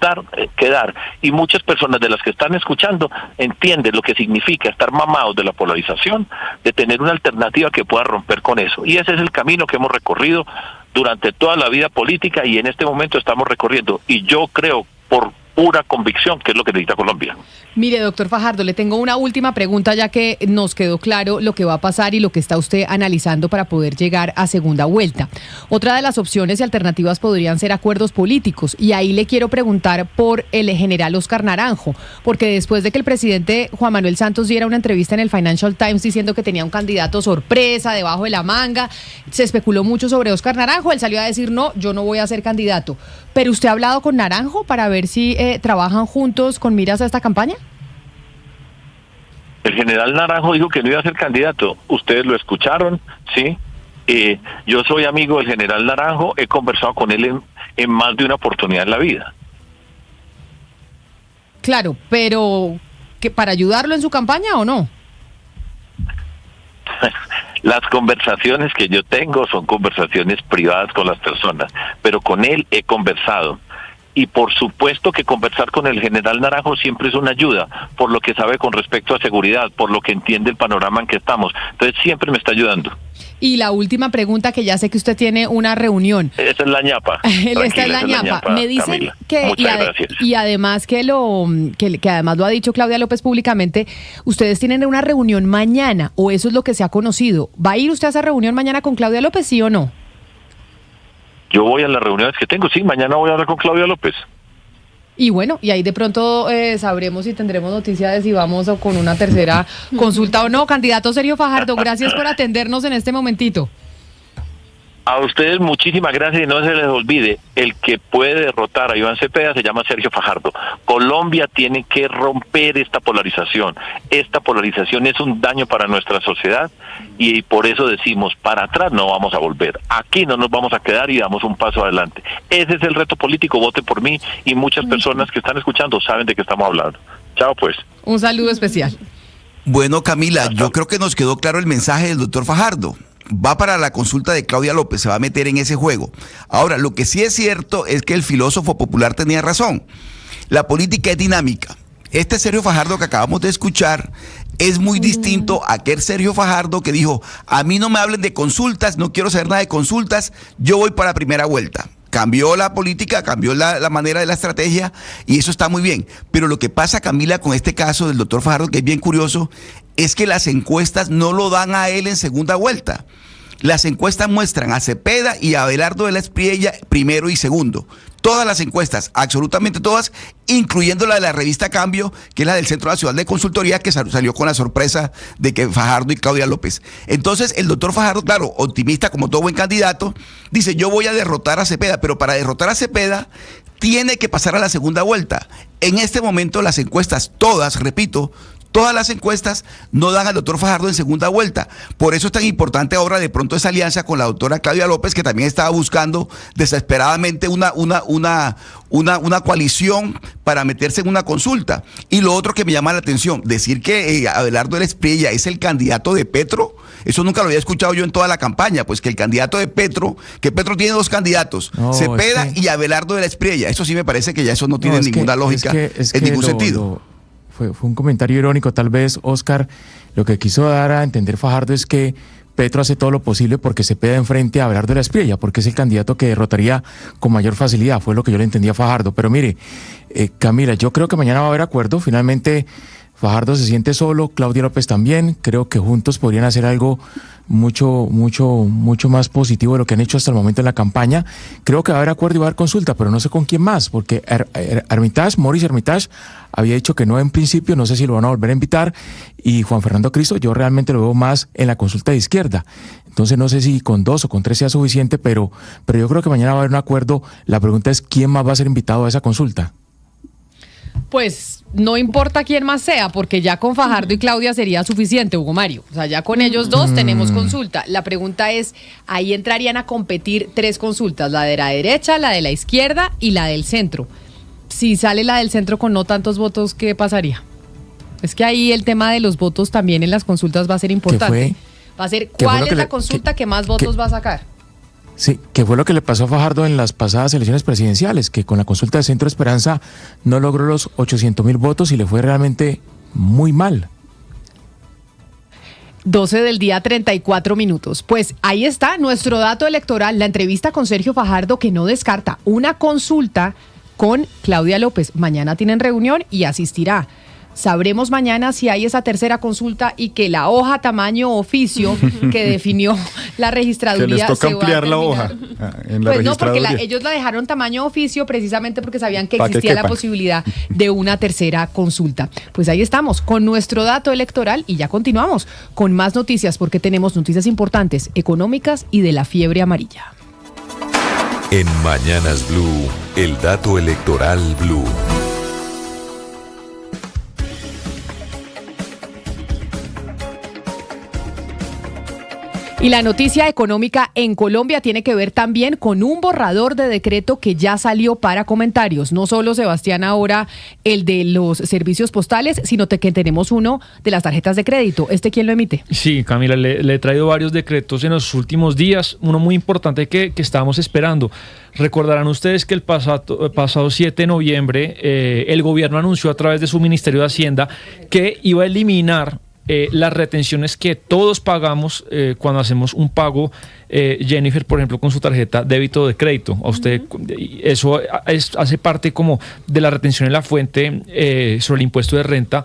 S5: que dar. Y muchas personas de las que están escuchando entienden lo que significa estar mamados de la polarización, de tener una alternativa que pueda romper con eso. Y ese es el camino que hemos recorrido durante toda la vida política y en este momento estamos recorriendo. Y yo creo por pura convicción, que es lo que necesita Colombia.
S1: Mire, doctor Fajardo, le tengo una última pregunta, ya que nos quedó claro lo que va a pasar y lo que está usted analizando para poder llegar a segunda vuelta. Otra de las opciones y alternativas podrían ser acuerdos políticos, y ahí le quiero preguntar por el general Óscar Naranjo, porque después de que el presidente Juan Manuel Santos diera una entrevista en el Financial Times diciendo que tenía un candidato sorpresa debajo de la manga, se especuló mucho sobre Óscar Naranjo. Él salió a decir, no, yo no voy a ser candidato. ¿Pero usted ha hablado con Naranjo para ver si trabajan juntos con miras a esta campaña?
S5: El general Naranjo dijo que no iba a ser candidato. Ustedes lo escucharon, ¿sí? Yo soy amigo del general Naranjo, he conversado con él en más de una oportunidad en la vida.
S1: Claro, pero ¿que para ayudarlo en su campaña o no?
S5: Las conversaciones que yo tengo son conversaciones privadas con las personas, pero con él he conversado. Y por supuesto que conversar con el general Naranjo siempre es una ayuda, por lo que sabe con respecto a seguridad, por lo que entiende el panorama en que estamos. Entonces siempre me está ayudando.
S1: Y la última pregunta, que ya sé que usted tiene una reunión.
S5: Esa es la ñapa.
S1: Esta es la ñapa. Me dicen
S5: Camila,
S1: que,
S5: gracias.
S1: y además que además lo ha dicho Claudia López públicamente, ustedes tienen una reunión mañana, o eso es lo que se ha conocido. ¿Va a ir usted a esa reunión mañana con Claudia López, sí o no?
S5: Yo voy a las reuniones que tengo, sí, mañana voy a hablar con Claudia López.
S1: Y bueno, y ahí de pronto sabremos y tendremos noticias de si vamos con una tercera consulta o no. Candidato Sergio Fajardo, gracias por atendernos en este momentito.
S5: A ustedes muchísimas gracias, y no se les olvide, el que puede derrotar a Iván Cepeda se llama Sergio Fajardo. Colombia tiene que romper esta polarización. Esta polarización es un daño para nuestra sociedad, y por eso decimos, para atrás no vamos a volver. Aquí no nos vamos a quedar y damos un paso adelante. Ese es el reto político, vote por mí, y muchas personas que están escuchando saben de qué estamos hablando. Chao pues.
S1: Un saludo especial.
S6: Bueno, Camila, yo creo que nos quedó claro el mensaje del doctor Fajardo. Va para la consulta de Claudia López, se va a meter en ese juego. Ahora, lo que sí es cierto es que el filósofo popular tenía razón. La política es dinámica. Este Sergio Fajardo que acabamos de escuchar es muy distinto a aquel Sergio Fajardo que dijo, a mí no me hablen de consultas, no quiero saber nada de consultas, yo voy para primera vuelta. Cambió la política, cambió la manera de la estrategia, y eso está muy bien. Pero lo que pasa, Camila, con este caso del doctor Fajardo, que es bien curioso, es que las encuestas no lo dan a él en segunda vuelta. Las encuestas muestran a Cepeda y a Abelardo de la Espriella primero y segundo. Todas las encuestas, absolutamente todas, incluyendo la de la revista Cambio, que es la del Centro Nacional de Consultoría, que salió con la sorpresa de que Fajardo y Claudia López. Entonces, el doctor Fajardo, claro, optimista como todo buen candidato, dice, yo voy a derrotar a Cepeda, pero para derrotar a Cepeda tiene que pasar a la segunda vuelta. En este momento las encuestas, todas, repito, todas las encuestas no dan al doctor Fajardo en segunda vuelta. Por eso es tan importante ahora de pronto esa alianza con la doctora Claudia López, que también estaba buscando desesperadamente una coalición para meterse en una consulta. Y lo otro que me llama la atención, decir que Abelardo de la Espriella es el candidato de Petro, eso nunca lo había escuchado yo en toda la campaña, pues que el candidato de Petro, que Petro tiene dos candidatos, Cepeda y Abelardo de la Espriella. Eso sí me parece que ya eso no tiene ninguna lógica en ningún sentido.
S7: Fue un comentario irónico, tal vez, Óscar. Lo que quiso dar a entender Fajardo es que Petro hace todo lo posible porque Cepeda enfrente a Abelardo de la Espriella, porque es el candidato que derrotaría con mayor facilidad, fue lo que yo le entendía a Fajardo. Pero mire, Camila, yo creo que mañana va a haber acuerdo. Finalmente, Fajardo se siente solo, Claudia López también. Creo que juntos podrían hacer algo mucho más positivo de lo que han hecho hasta el momento en la campaña. Creo que va a haber acuerdo y va a haber consulta, pero no sé con quién más, porque Maurice Hermitage había dicho que no en principio, no sé si lo van a volver a invitar, y Juan Fernando Cristo yo realmente lo veo más en la consulta de izquierda. Entonces no sé si con 2 o con 3 sea suficiente, pero yo creo que mañana va a haber un acuerdo. La pregunta es quién más va a ser invitado a esa consulta.
S1: Pues no importa quién más sea, porque ya con Fajardo y Claudia sería suficiente, Hugo Mario. O sea, ya con ellos dos tenemos consulta. La pregunta es, ahí entrarían a competir 3 consultas, la de la derecha, la de la izquierda y la del centro. Si sale la del centro con no tantos votos, ¿qué pasaría? Es que ahí el tema de los votos también en las consultas va a ser importante. Va a ser cuál es la consulta que más votos va a sacar.
S7: Sí, que fue lo que le pasó a Fajardo en las pasadas elecciones presidenciales, que con la consulta de Centro Esperanza no logró los 800,000 votos y le fue realmente muy mal.
S1: 12 del día, 34 minutos. Pues ahí está nuestro dato electoral, la entrevista con Sergio Fajardo, que no descarta una consulta con Claudia López. Mañana tienen reunión y asistirá. Sabremos mañana si hay esa tercera consulta y que la hoja tamaño oficio que definió la registraduría.
S4: Que les toca ampliar la
S1: hoja
S4: en la
S1: pues no, porque
S4: registraduría.
S1: ellos la dejaron tamaño oficio precisamente porque sabían que
S4: Pa' que
S1: existía la
S4: quepan.
S1: posibilidad de una tercera consulta. Pues ahí estamos con nuestro dato electoral y ya continuamos con más noticias porque tenemos noticias importantes, económicas y de la fiebre amarilla.
S3: En Mañanas Blue, el dato electoral Blue.
S1: Y la noticia económica en Colombia tiene que ver también con un borrador de decreto que ya salió para comentarios. No solo, Sebastián, ahora el de los servicios postales, sino que tenemos uno de las tarjetas de crédito. ¿Quién lo emite?
S8: Sí, Camila, le he traído varios decretos en los últimos días. Uno muy importante que estábamos esperando. Recordarán ustedes que el pasado 7 de noviembre el gobierno anunció a través de su Ministerio de Hacienda que iba a eliminar las retenciones que todos pagamos cuando hacemos un pago, Jennifer, por ejemplo, con su tarjeta débito de crédito. A usted, eso hace parte como de la retención en la fuente sobre el impuesto de renta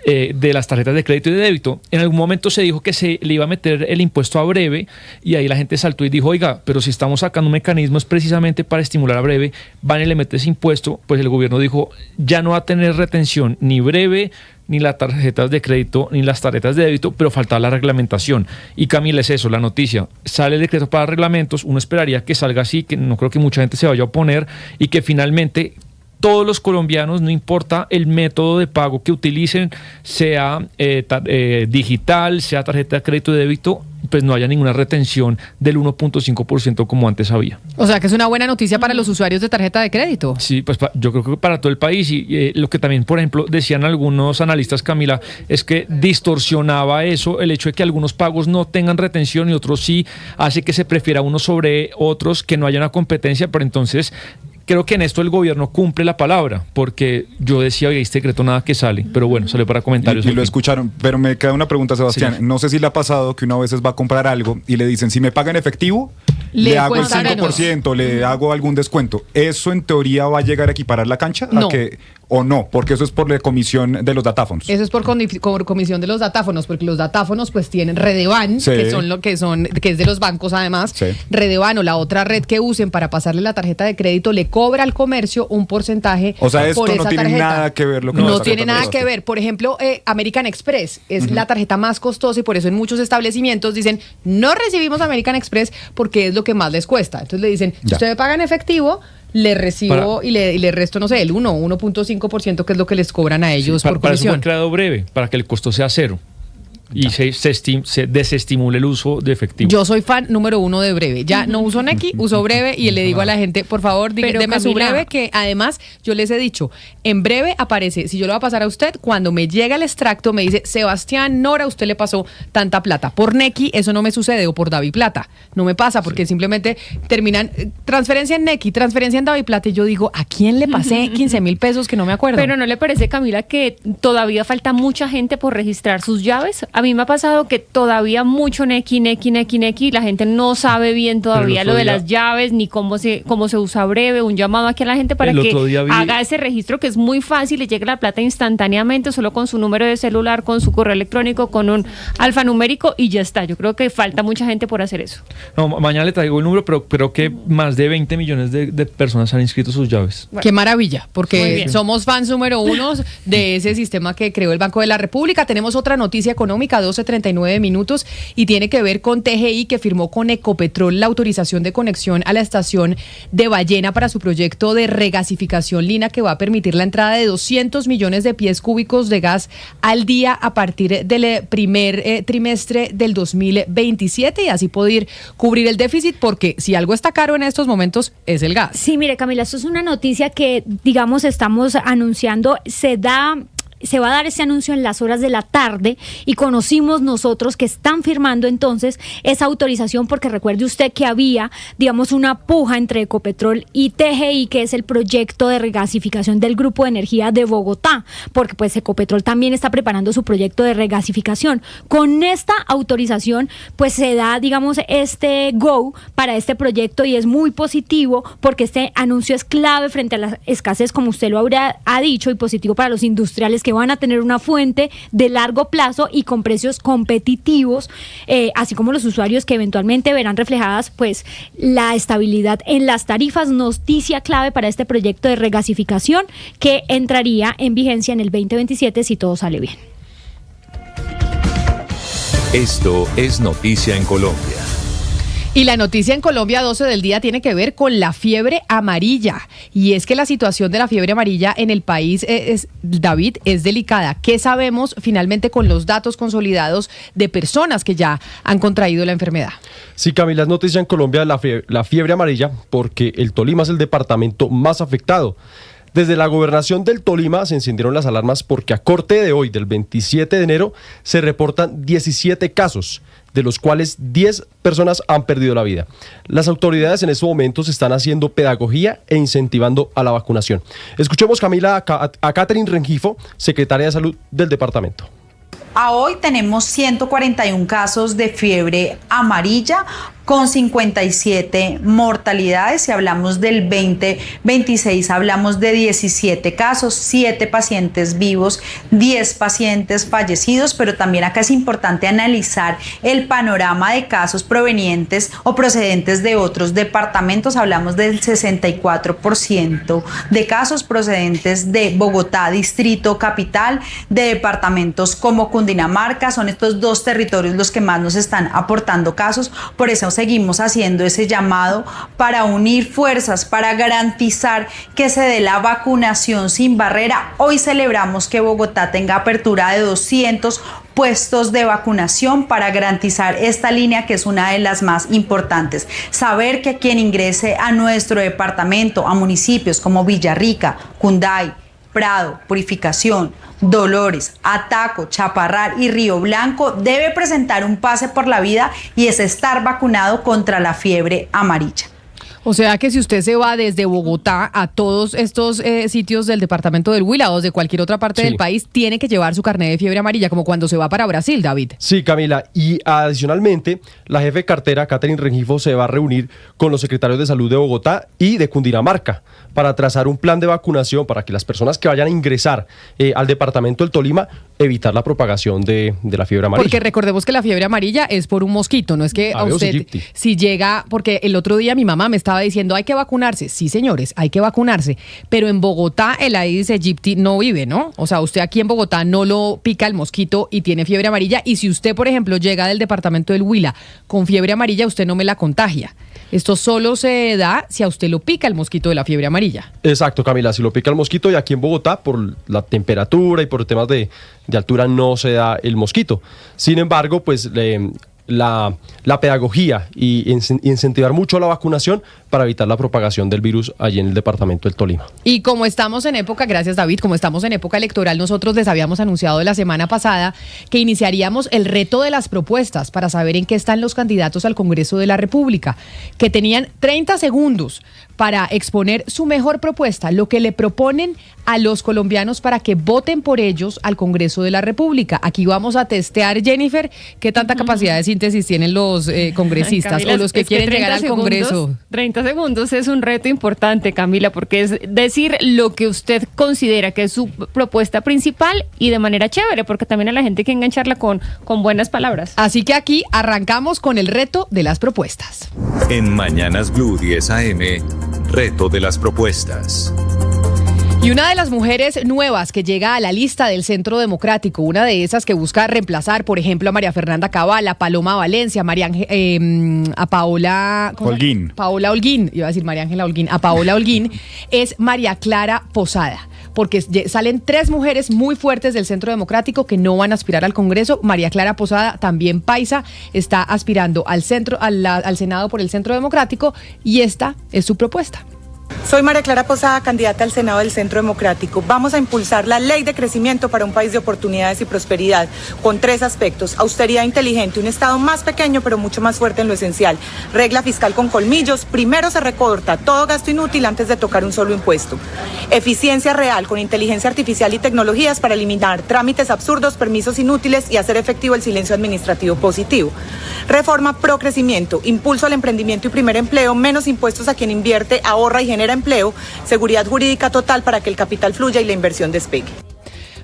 S8: de las tarjetas de crédito y de débito. En algún momento se dijo que se le iba a meter el impuesto a breve y ahí la gente saltó y dijo, oiga, pero si estamos sacando un mecanismo es precisamente para estimular a breve, van y le mete ese impuesto. Pues el gobierno dijo, ya no va a tener retención ni breve, ni las tarjetas de crédito, ni las tarjetas de débito, pero faltaba la reglamentación. Y Camila, es eso, la noticia. Sale el decreto para reglamentos, uno esperaría que salga así, que no creo que mucha gente se vaya a oponer y que finalmente todos los colombianos, no importa el método de pago que utilicen, sea digital, sea tarjeta de crédito y débito, pues no haya ninguna retención del 1.5% como antes había.
S1: O sea que es una buena noticia para los usuarios de tarjeta de crédito.
S8: Sí, pues yo creo que para todo el país y lo que también, por ejemplo, decían algunos analistas, Camila, es que distorsionaba eso, el hecho de que algunos pagos no tengan retención y otros sí, hace que se prefiera unos sobre otros, que no haya una competencia, pero entonces creo que en esto el gobierno cumple la palabra, porque yo decía, oye, este decreto nada que sale, pero bueno, salió para comentarios.
S4: Y lo escucharon, pero me queda una pregunta, Sebastián. Sí. No sé si le ha pasado que uno a veces va a comprar algo y le dicen, si me paga en efectivo, le hago el 5%, le hago algún descuento. ¿Eso en teoría va a llegar a equiparar la cancha?
S1: No.
S4: ¿O no? Porque eso es por la comisión de los datáfonos.
S1: Eso es por comisión de los datáfonos, porque los datáfonos pues tienen Redevan, sí, que es de los bancos además. Sí. Redevan o la otra red que usen para pasarle la tarjeta de crédito le cobra al comercio un porcentaje.
S4: O sea, esto
S1: por
S4: no
S1: esa
S4: tiene
S1: tarjeta.
S4: Nada que ver lo que
S1: no tiene nada que ver. Por ejemplo, American Express es la tarjeta más costosa y por eso en muchos establecimientos dicen no recibimos American Express porque es lo que más les cuesta. Entonces le dicen, si usted me paga en efectivo, le recibo y le resto, no sé, el 1.5%, que es lo que les cobran a ellos por
S8: para
S1: comisión.
S8: Eso fue creado breve, para que el costo sea cero. Y se desestimule el uso de efectivo.
S1: Yo soy fan número 1 de Breve. Ya no uso Nequi, uso Breve y le digo a la gente, por favor, deme su Breve, que además yo les he dicho, en Breve aparece, si yo lo voy a pasar a usted, cuando me llega el extracto me dice, Sebastián Nora, usted le pasó tanta plata. Por Nequi eso no me sucede, o por DaviPlata. No me pasa porque simplemente terminan transferencia en Nequi, transferencia en DaviPlata y yo digo, ¿a quién le pasé 15,000 pesos que no me acuerdo?
S9: Pero ¿no le parece, Camila, que todavía falta mucha gente por registrar sus llaves? A mí me ha pasado que todavía mucho Nequi, la gente no sabe bien todavía lo de las llaves, ni cómo se usa Breve. Un llamado aquí a la gente para que haga ese registro, que es muy fácil, le llega la plata instantáneamente, solo con su número de celular, con su correo electrónico, con un alfanumérico y ya está. Yo creo que falta mucha gente por hacer eso.
S8: No, mañana le traigo el número, pero creo que más de 20 millones de personas han inscrito sus llaves.
S1: Bueno, qué maravilla, porque somos fans número 1 de ese sistema que creó el Banco de la República. Tenemos otra noticia económica, 12:39 minutos, y tiene que ver con TGI, que firmó con Ecopetrol la autorización de conexión a la estación de Ballena para su proyecto de regasificación Lina, que va a permitir la entrada de 200 millones de pies cúbicos de gas al día a partir del primer trimestre del 2027 y así poder cubrir el déficit, porque si algo está caro en estos momentos es el gas.
S23: Sí, mire, Camila, esto es una noticia que, digamos, estamos anunciando, se da se va a dar ese anuncio en las horas de la tarde y conocimos nosotros que están firmando entonces esa autorización, porque recuerde usted que había, digamos, una puja entre Ecopetrol y TGI, que es el proyecto de regasificación del Grupo de Energía de Bogotá, porque pues Ecopetrol también está preparando su proyecto de regasificación. Con esta autorización pues se da, digamos, este go para este proyecto y es muy positivo porque este anuncio es clave frente a la escasez, como usted lo ha dicho, y positivo para los industriales que van a tener una fuente de largo plazo y con precios competitivos, así como los usuarios que eventualmente verán reflejadas pues la estabilidad en las tarifas. Noticia clave para este proyecto de regasificación que entraría en vigencia en el 2027 si todo sale bien.
S3: Esto es Noticia en Colombia.
S1: Y la noticia en Colombia 12 del día tiene que ver con la fiebre amarilla. Y es que la situación de la fiebre amarilla en el país, David, es delicada. ¿Qué sabemos finalmente con los datos consolidados de personas que ya han contraído la enfermedad?
S10: Sí, Camila, es noticia en Colombia la fiebre amarilla porque el Tolima es el departamento más afectado. Desde la gobernación del Tolima se encendieron las alarmas porque a corte de hoy, del 27 de enero, se reportan 17 casos, de los cuales 10 personas han perdido la vida. Las autoridades en estos momentos están haciendo pedagogía e incentivando a la vacunación. Escuchemos, Camila, a Catherine Rengifo, secretaria de Salud del departamento.
S11: A hoy tenemos 141 casos de fiebre amarilla con 57 mortalidades. Si hablamos del 2026, hablamos de 17 casos, 7 pacientes vivos, 10 pacientes fallecidos, pero también acá es importante analizar el panorama de casos provenientes o procedentes de otros departamentos. Hablamos del 64% de casos procedentes de Bogotá, Distrito Capital, de departamentos como Cundinamarca. Son estos dos territorios los que más nos están aportando casos. Por eso seguimos haciendo ese llamado para unir fuerzas, para garantizar que se dé la vacunación sin barrera. Hoy celebramos que Bogotá tenga apertura de 200 puestos de vacunación para garantizar esta línea que es una de las más importantes. Saber que quien ingrese a nuestro departamento, a municipios como Villarrica, Cunday, Prado, Purificación, Dolores, Ataco, Chaparral y Río Blanco debe presentar un pase por la vida y es estar vacunado contra la fiebre amarilla.
S1: O sea que si usted se va desde Bogotá a todos estos sitios del departamento del Huila o de cualquier otra parte del país, tiene que llevar su carnet de fiebre amarilla, como cuando se va para Brasil, David.
S10: Sí, Camila, y adicionalmente, la jefe de cartera, Catherine Rengifo, se va a reunir con los secretarios de salud de Bogotá y de Cundinamarca para trazar un plan de vacunación para que las personas que vayan a ingresar al departamento del Tolima, evitar la propagación de la fiebre amarilla.
S1: Porque recordemos que la fiebre amarilla es por un mosquito, no es que a usted, si llega, porque el otro día mi mamá me estaba diciendo hay que vacunarse. Sí, señores, hay que vacunarse, pero en Bogotá el Aedes aegypti no vive, ¿no? O sea, usted aquí en Bogotá no lo pica el mosquito y tiene fiebre amarilla, y si usted, por ejemplo, llega del departamento del Huila con fiebre amarilla, usted no me la contagia. Esto solo se da si a usted lo pica el mosquito de la fiebre amarilla. Exacto, Camila, si lo pica el mosquito, y aquí en Bogotá, por la temperatura y por temas de altura, no se da el mosquito. Sin embargo, pues la pedagogía y incentivar mucho la vacunación para evitar la propagación del virus allí en el departamento del Tolima. Y como estamos en época, gracias David, como estamos en época electoral, nosotros les habíamos anunciado la semana pasada que iniciaríamos el reto de las propuestas para saber en qué están los candidatos al Congreso de la República, que tenían 30 segundos para exponer su mejor propuesta, lo que le proponen a los colombianos para que voten por ellos al Congreso de la República. Aquí vamos a testear, Jennifer, qué tanta capacidad de síntesis tienen los congresistas, Camila, o los que quieren llegar al Congreso.
S9: 30 segundos es un reto importante, Camila, porque es decir lo que usted considera que es su propuesta principal y de manera chévere, porque también a la gente hay que engancharla con buenas palabras.
S1: Así que aquí arrancamos con el reto de las propuestas.
S3: En Mañanas Blue 10 AM, reto de las propuestas.
S1: Y una de las mujeres nuevas que llega a la lista del Centro Democrático, una de esas que busca reemplazar, por ejemplo, a María Fernanda Cabal, a Paloma Valencia, a Paola Holguín. Paola Holguín, iba a decir María Ángela Holguín, a Paola Holguín, es María Clara Posada. Porque salen 3 mujeres muy fuertes del Centro Democrático que no van a aspirar al Congreso. María Clara Posada, también paisa, está aspirando al Senado por el Centro Democrático, y esta es su propuesta.
S12: Soy María Clara Posada, candidata al Senado del Centro Democrático. Vamos a impulsar la ley de crecimiento para un país de oportunidades y prosperidad con 3 aspectos: austeridad inteligente, un Estado más pequeño pero mucho más fuerte en lo esencial, regla fiscal con colmillos, primero se recorta todo gasto inútil antes de tocar un solo impuesto, eficiencia real con inteligencia artificial y tecnologías para eliminar trámites absurdos, permisos inútiles y hacer efectivo el silencio administrativo positivo, reforma pro crecimiento, impulso al emprendimiento y primer empleo, menos impuestos a quien invierte, ahorra y genera empleo, seguridad jurídica total para que el capital fluya y la inversión despegue.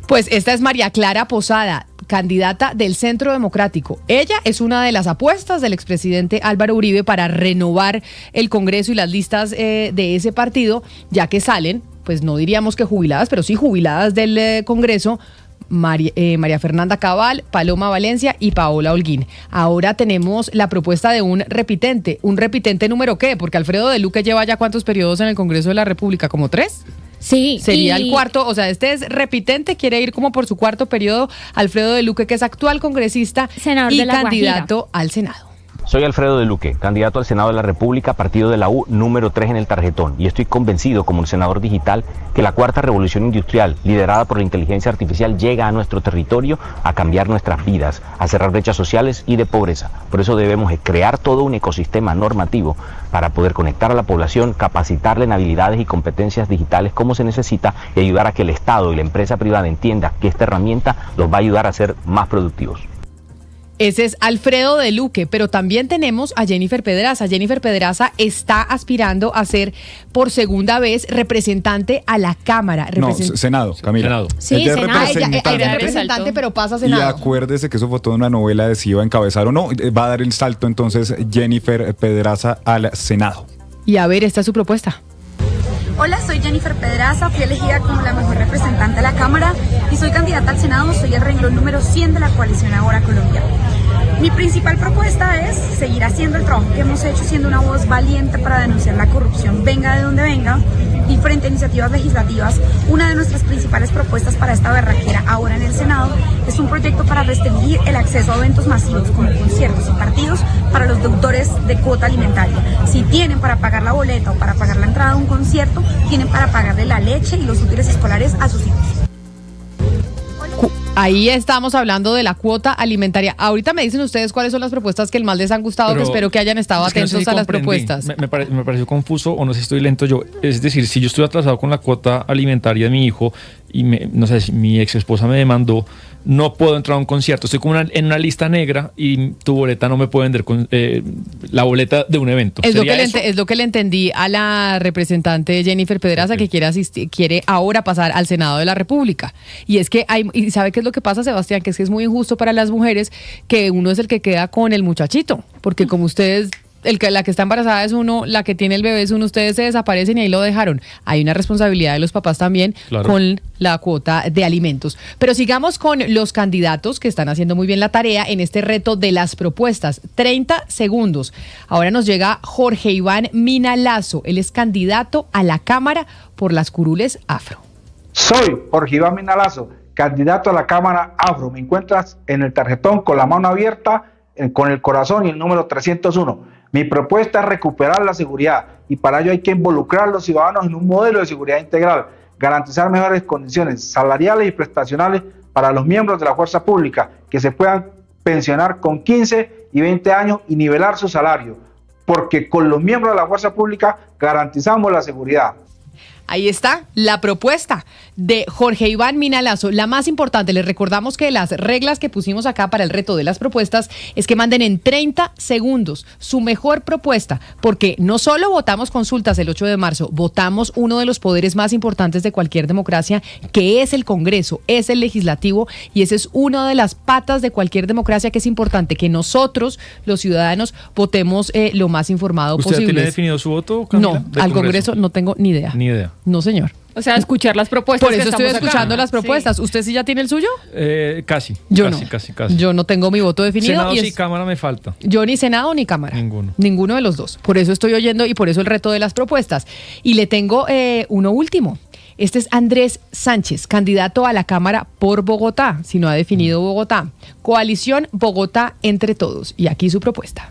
S1: Pues esta es María Clara Posada, candidata del Centro Democrático. Ella es una de las apuestas del expresidente Álvaro Uribe para renovar el Congreso y las listas de ese partido, ya que salen, pues no diríamos que jubiladas, pero sí jubiladas del Congreso, María Fernanda Cabal, Paloma Valencia y Paola Holguín. Ahora tenemos la propuesta de un repitente. ¿Un repitente número qué? Porque Alfredo de Luque lleva ya ¿cuántos periodos en el Congreso de la República? ¿Como 3?
S23: Sí.
S1: Sería el cuarto, o sea, este es repitente, quiere ir como por su cuarto periodo. Alfredo de Luque, que es actual congresista
S23: Senador
S1: y
S23: de La
S1: candidato al Senado.
S13: Soy Alfredo de Luque, candidato al Senado de la República, partido de la U, número 3 en el tarjetón, y estoy convencido, como un senador digital, que la cuarta revolución industrial, liderada por la inteligencia artificial, llega a nuestro territorio a cambiar nuestras vidas, a cerrar brechas sociales y de pobreza. Por eso debemos crear todo un ecosistema normativo para poder conectar a la población, capacitarla en habilidades y competencias digitales como se necesita y ayudar a que el Estado y la empresa privada entiendan que esta herramienta los va a ayudar a ser más productivos.
S1: Ese es Alfredo de Luque, pero también tenemos a Jennifer Pedraza. Jennifer Pedraza está aspirando a ser por segunda vez representante a la Cámara.
S4: Senado, Camila.
S1: Senado. Sí,
S4: ella es
S1: Senado.
S4: representante.
S1: Ella es representante, pero pasa a
S4: Y
S1: Senado.
S4: acuérdese que eso fue toda una novela de si iba a encabezar o no. Va a dar el salto entonces Jennifer Pedraza al Senado.
S1: Y a ver, esta es su propuesta.
S14: Hola, soy Jennifer Pedraza, fui elegida como la mejor representante de la Cámara y soy candidata al Senado, soy el renglón número 100 de la coalición Ahora Colombia. Mi principal propuesta es seguir haciendo el trabajo que hemos hecho, siendo una voz valiente para denunciar la corrupción, venga de donde venga, y frente a iniciativas legislativas. Una de nuestras principales propuestas para esta berraquera ahora en el Senado es un proyecto para restringir el acceso a eventos masivos como conciertos y partidos para los deudores de cuota alimentaria. Si tienen para pagar la boleta o para pagar la entrada a un concierto, tienen para pagarle la leche y los útiles escolares a sus hijos.
S1: Ahí estamos hablando de la cuota alimentaria. Ahorita me dicen ustedes cuáles son las propuestas que más les han gustado,
S8: Pero
S1: que espero que hayan estado
S8: es que no sé
S1: atentos
S8: si
S1: a las
S8: comprendí.
S1: propuestas.
S8: Me pareció confuso o no sé si estoy lento yo. Es decir, si yo estoy atrasado con la cuota alimentaria de mi hijo y no sé si mi ex esposa me demandó, no puedo entrar a un concierto. Estoy como en una lista negra y tu boleta no me puede vender la boleta de un evento.
S1: Es lo que le entendí a la representante Jennifer Pedraza, que quiere ahora pasar al Senado de la República. Y es que y ¿sabe qué es lo que pasa, Sebastián? Que es muy injusto para las mujeres que uno es el que queda con el muchachito, porque como ustedes... la que está embarazada es uno, la que tiene el bebé es uno, ustedes se desaparecen y ahí lo dejaron. Hay una responsabilidad de los papás también, claro, con la cuota de alimentos. Pero sigamos con los candidatos que están haciendo muy bien la tarea en este reto de las propuestas. 30 segundos. Ahora nos llega Jorge Iván Mina Lazo. Él es candidato a la Cámara por las curules afro.
S24: Soy Jorge Iván Mina Lazo, candidato a la Cámara Afro. Me encuentras en el tarjetón con la mano abierta, con el corazón y el número 301. Mi propuesta es recuperar la seguridad y para ello hay que involucrar a los ciudadanos en un modelo de seguridad integral, garantizar mejores condiciones salariales y prestacionales para los miembros de la fuerza pública, que se puedan pensionar con 15 y 20 años y nivelar su salario, porque con los miembros de la fuerza pública garantizamos la seguridad.
S1: Ahí está la propuesta de Jorge Iván Mina Lazo. La más importante, les recordamos que las reglas que pusimos acá para el reto de las propuestas es que manden en 30 segundos su mejor propuesta, porque no solo votamos consultas el 8 de marzo, votamos uno de los poderes más importantes de cualquier democracia, que es el Congreso, es el legislativo, y esa es una de las patas de cualquier democracia, que es importante que nosotros, los ciudadanos, votemos lo más informado
S8: ¿Usted
S1: posible.
S8: tiene definido su voto, Camila?
S1: No, al Congreso no tengo ni idea.
S8: Ni idea.
S1: No, señor.
S9: O sea, escuchar las propuestas.
S1: Por eso estoy escuchando
S9: acá.
S1: las propuestas. Sí. ¿Usted sí ya tiene el suyo?
S8: Casi.
S1: Yo
S8: casi.
S1: Yo no tengo mi voto definido.
S8: Senado
S1: y
S8: sí, Cámara me falta.
S1: Yo ni Senado ni Cámara.
S8: Ninguno.
S1: Ninguno de los dos. Por eso estoy oyendo y por eso el reto de las propuestas. Y le tengo uno último. Este es Andrés Sánchez, candidato a la Cámara por Bogotá, si no ha definido Bogotá. Coalición Bogotá entre todos. Y aquí su propuesta.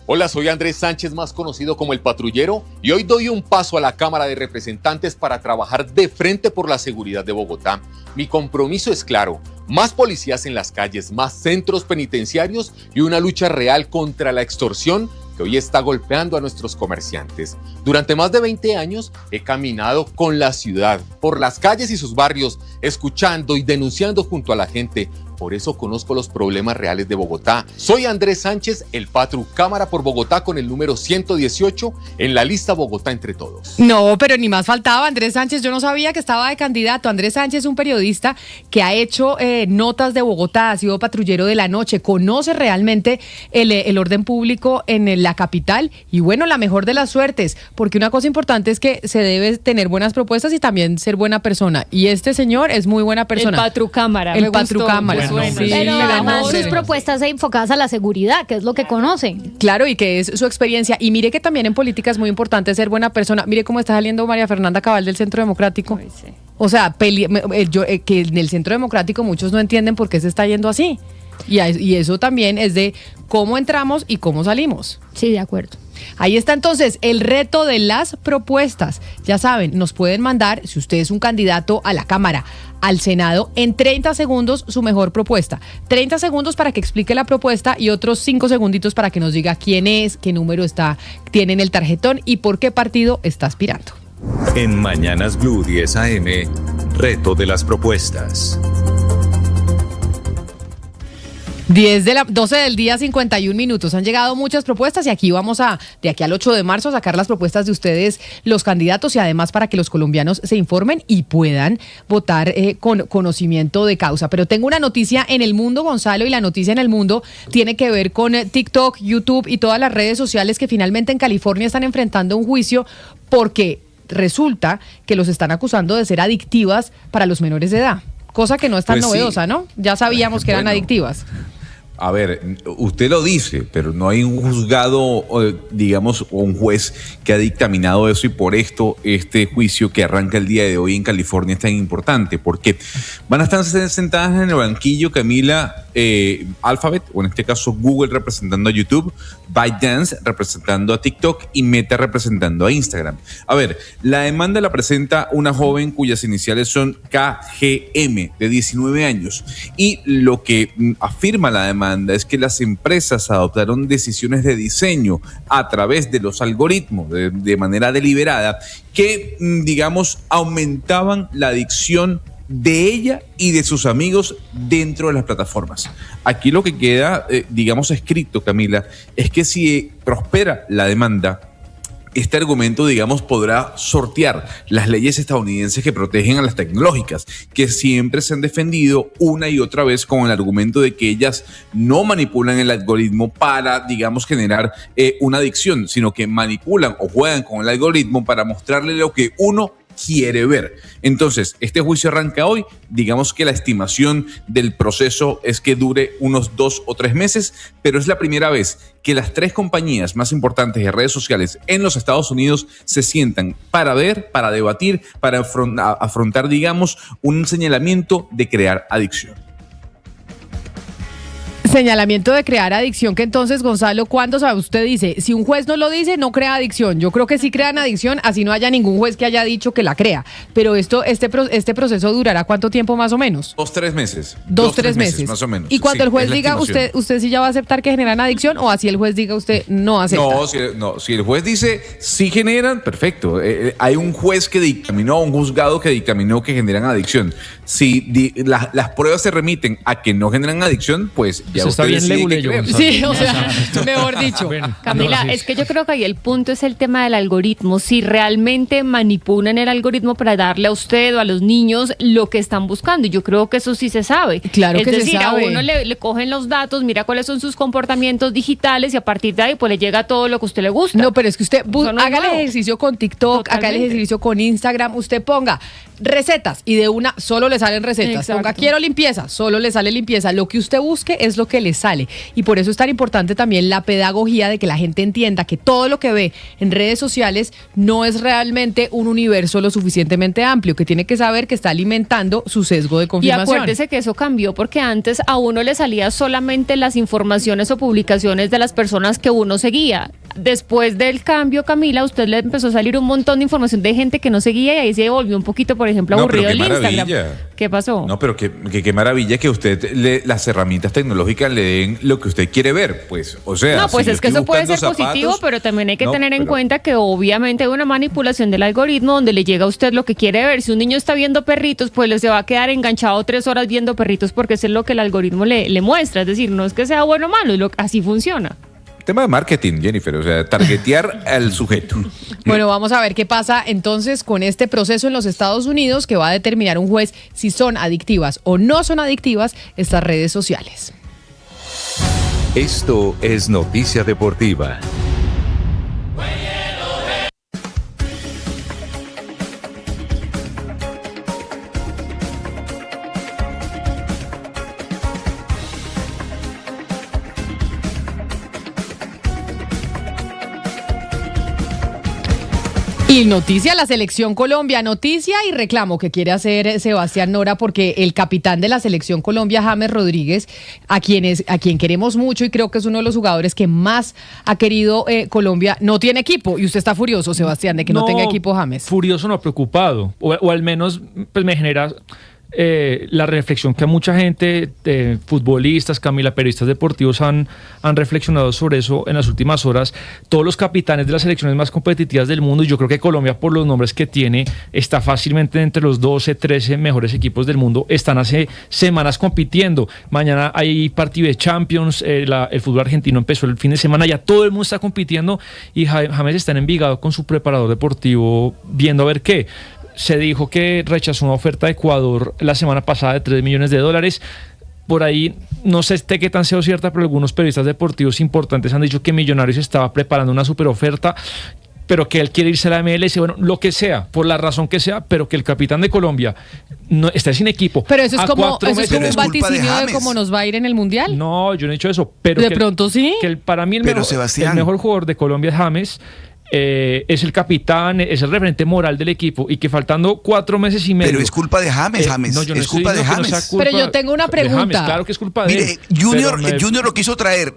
S15: Hola, soy Andrés Sánchez, más conocido como El Patrullero, y hoy doy un paso a la Cámara de Representantes para trabajar de frente por la seguridad de Bogotá. Mi compromiso es claro: más policías en las calles, más centros penitenciarios y una lucha real contra la extorsión que hoy está golpeando a nuestros comerciantes. Durante más de 20 años he caminado con la ciudad, por las calles y sus barrios, escuchando y denunciando junto a la gente. Por eso conozco los problemas reales de Bogotá. Soy Andrés Sánchez, el Patru, Cámara por Bogotá con el número 118 en la lista Bogotá entre todos.
S1: No, pero ni más faltaba, Andrés Sánchez. Yo no sabía que estaba de candidato. Andrés Sánchez es un periodista que ha hecho notas de Bogotá, ha sido patrullero de la noche, conoce realmente el orden público en la capital y bueno, la mejor de las suertes, porque una cosa importante es que se debe tener buenas propuestas y también ser buena persona. Y este señor es muy buena persona.
S9: El Patru Cámara.
S1: El Patru Cámara.
S23: Bueno,
S1: sí,
S23: pero además
S1: no,
S23: sus propuestas enfocadas a la seguridad, que es lo que conocen.
S1: Claro, y que es su experiencia. Y mire que también en política es muy importante ser buena persona. Mire cómo está saliendo María Fernanda Cabal del Centro Democrático. Ay, sí. O sea, que en el Centro Democrático muchos no entienden por qué se está yendo así. Y eso también es de cómo entramos y cómo salimos.
S23: Sí, de acuerdo.
S1: Ahí está entonces el reto de las propuestas. Ya saben, nos pueden mandar, si usted es un candidato a la Cámara, al Senado, en 30 segundos su mejor propuesta. 30 segundos para que explique la propuesta y otros 5 segunditos para que nos diga quién es, qué número tiene en el tarjetón y por qué partido está aspirando.
S3: En Mañanas Blue 10 AM, reto de las propuestas.
S1: 12 del día, 51 minutos. Han llegado muchas propuestas y aquí vamos de aquí al 8 de marzo, a sacar las propuestas de ustedes, los candidatos, y además para que los colombianos se informen y puedan votar con conocimiento de causa. Pero tengo una noticia en el mundo, Gonzalo, y la noticia en el mundo tiene que ver con TikTok, YouTube y todas las redes sociales que finalmente en California están enfrentando un juicio porque resulta que los están acusando de ser adictivas para los menores de edad. Cosa que no es tan novedosa, ¿no? Ya sabíamos que eran adictivas.
S16: A ver, usted lo dice, pero no hay un juzgado, digamos, o un juez que ha dictaminado eso, y por esto este juicio que arranca el día de hoy en California es tan importante, porque van a estar sentadas en el banquillo, Camila, Alphabet, o en este caso Google representando a YouTube, ByteDance representando a TikTok y Meta representando a Instagram. A ver, la demanda la presenta una joven cuyas iniciales son KGM, de 19 años, y lo que afirma la demanda es que las empresas adoptaron decisiones de diseño a través de los algoritmos de manera deliberada que, digamos, aumentaban la adicción de ella y de sus amigos dentro de las plataformas. Aquí lo que queda, digamos, escrito, Camila, es que si prospera la demanda, este argumento, digamos, podrá sortear las leyes estadounidenses que protegen a las tecnológicas, que siempre se han defendido una y otra vez con el argumento de que ellas no manipulan el algoritmo para, digamos, generar una adicción, sino que manipulan o juegan con el algoritmo para mostrarle lo que uno quiere ver. Entonces, este juicio arranca hoy. Digamos que la estimación del proceso es que dure unos 2 o 3 meses, pero es la primera vez que las 3 compañías más importantes de redes sociales en los Estados Unidos se sientan para ver, para debatir, para afrontar, digamos, un señalamiento de crear adicción.
S1: Señalamiento de crear adicción, que entonces, Gonzalo, ¿cuándo sabe? Usted dice, si un juez no lo dice, no crea adicción. Yo creo que sí crean adicción, así no haya ningún juez que haya dicho que la crea. Pero este proceso durará ¿cuánto tiempo más o menos?
S16: 2-3 meses.
S1: 2-3 meses.
S16: Más o menos.
S1: Y cuando
S16: sí,
S1: el juez diga, usted sí ya va a aceptar que generan adicción, o así el juez diga, usted no acepta.
S16: Si el juez dice sí generan, perfecto. Hay un juez que dictaminó, un juzgado que dictaminó que generan adicción. Si las pruebas se remiten a que no generan adicción, pues ya
S8: está bien leguleyo.
S1: Sí, o sea, mejor dicho.
S9: Camila, es que yo creo que ahí el punto es el tema del algoritmo. Si realmente manipulan el algoritmo para darle a usted o a los niños lo que están buscando. Y yo creo que eso sí se sabe.
S1: Claro que se sabe.
S9: Es decir, a uno le cogen los datos, mira cuáles son sus comportamientos digitales y a partir de ahí pues le llega todo lo que a usted le gusta.
S1: No, pero es que usted haga el ejercicio con TikTok, haga el ejercicio con Instagram, usted ponga recetas y de una solo le salen recetas.
S9: Exacto.
S1: Ponga quiero limpieza, solo le sale limpieza. Lo que usted busque es lo que le sale. Y por eso es tan importante también la pedagogía de que la gente entienda que todo lo que ve en redes sociales no es realmente un universo lo suficientemente amplio, que tiene que saber que está alimentando su sesgo de confirmación.
S9: Y acuérdese que eso cambió porque antes a uno le salía solamente las informaciones o publicaciones de las personas que uno seguía. Después del cambio, Camila, a usted le empezó a salir un montón de información de gente que no seguía y ahí se volvió un poquito, por ejemplo, aburrido el Instagram. ¿Qué pasó?
S16: No, pero qué maravilla que usted las herramientas tecnológicas le den lo que usted quiere ver, pues, o sea.
S9: No, pues
S16: si
S9: es que eso puede ser positivo, pero también hay que tener en cuenta que obviamente hay una manipulación del algoritmo donde le llega a usted lo que quiere ver. Si un niño está viendo perritos, pues le se va a quedar enganchado 3 horas viendo perritos porque eso es lo que el algoritmo le muestra. Es decir, no es que sea bueno o malo, así funciona.
S16: Tema de marketing, Jennifer, o sea, targetear al sujeto.
S1: Bueno, vamos a ver qué pasa entonces con este proceso en los Estados Unidos que va a determinar un juez si son adictivas o no son adictivas estas redes sociales.
S3: Esto es Noticia Deportiva.
S1: Y noticia la Selección Colombia, noticia y reclamo que quiere hacer Sebastián Nora porque el capitán de la Selección Colombia, James Rodríguez, a quien queremos mucho y creo que es uno de los jugadores que más ha querido Colombia, no tiene equipo. Y usted está furioso, Sebastián, de que no tenga equipo James.
S8: Furioso, no, preocupado. O al menos pues me genera la reflexión que mucha gente, futbolistas, Camila, periodistas deportivos han reflexionado sobre eso en las últimas horas. Todos los capitanes de las selecciones más competitivas del mundo, y yo creo que Colombia, por los nombres que tiene, está fácilmente entre los 12, 13 mejores equipos del mundo. Están hace semanas compitiendo. Mañana hay partido de Champions, el fútbol argentino empezó el fin de semana, ya todo el mundo está compitiendo y James está en Envigado con su preparador deportivo viendo a ver qué. Se dijo que rechazó una oferta de Ecuador la semana pasada de $3 millones. Por ahí, no sé qué tan sea cierta, pero algunos periodistas deportivos importantes han dicho que Millonarios estaba preparando una super oferta, pero que él quiere irse a la MLS, bueno, lo que sea, por la razón que sea, pero que el capitán de Colombia no está sin equipo.
S1: Pero eso es como un vaticinio de cómo nos va a ir en el Mundial.
S8: No, yo no he dicho eso, pero
S1: de pronto sí.
S8: Que para mí el mejor jugador de Colombia es James. Es el capitán, es el referente moral del equipo y que faltando 4 meses y medio.
S6: Pero es culpa de James,
S8: No, yo no
S6: es culpa de James.
S1: Pero yo tengo una pregunta.
S8: James, claro que es culpa de él.
S6: Junior lo quiso traer,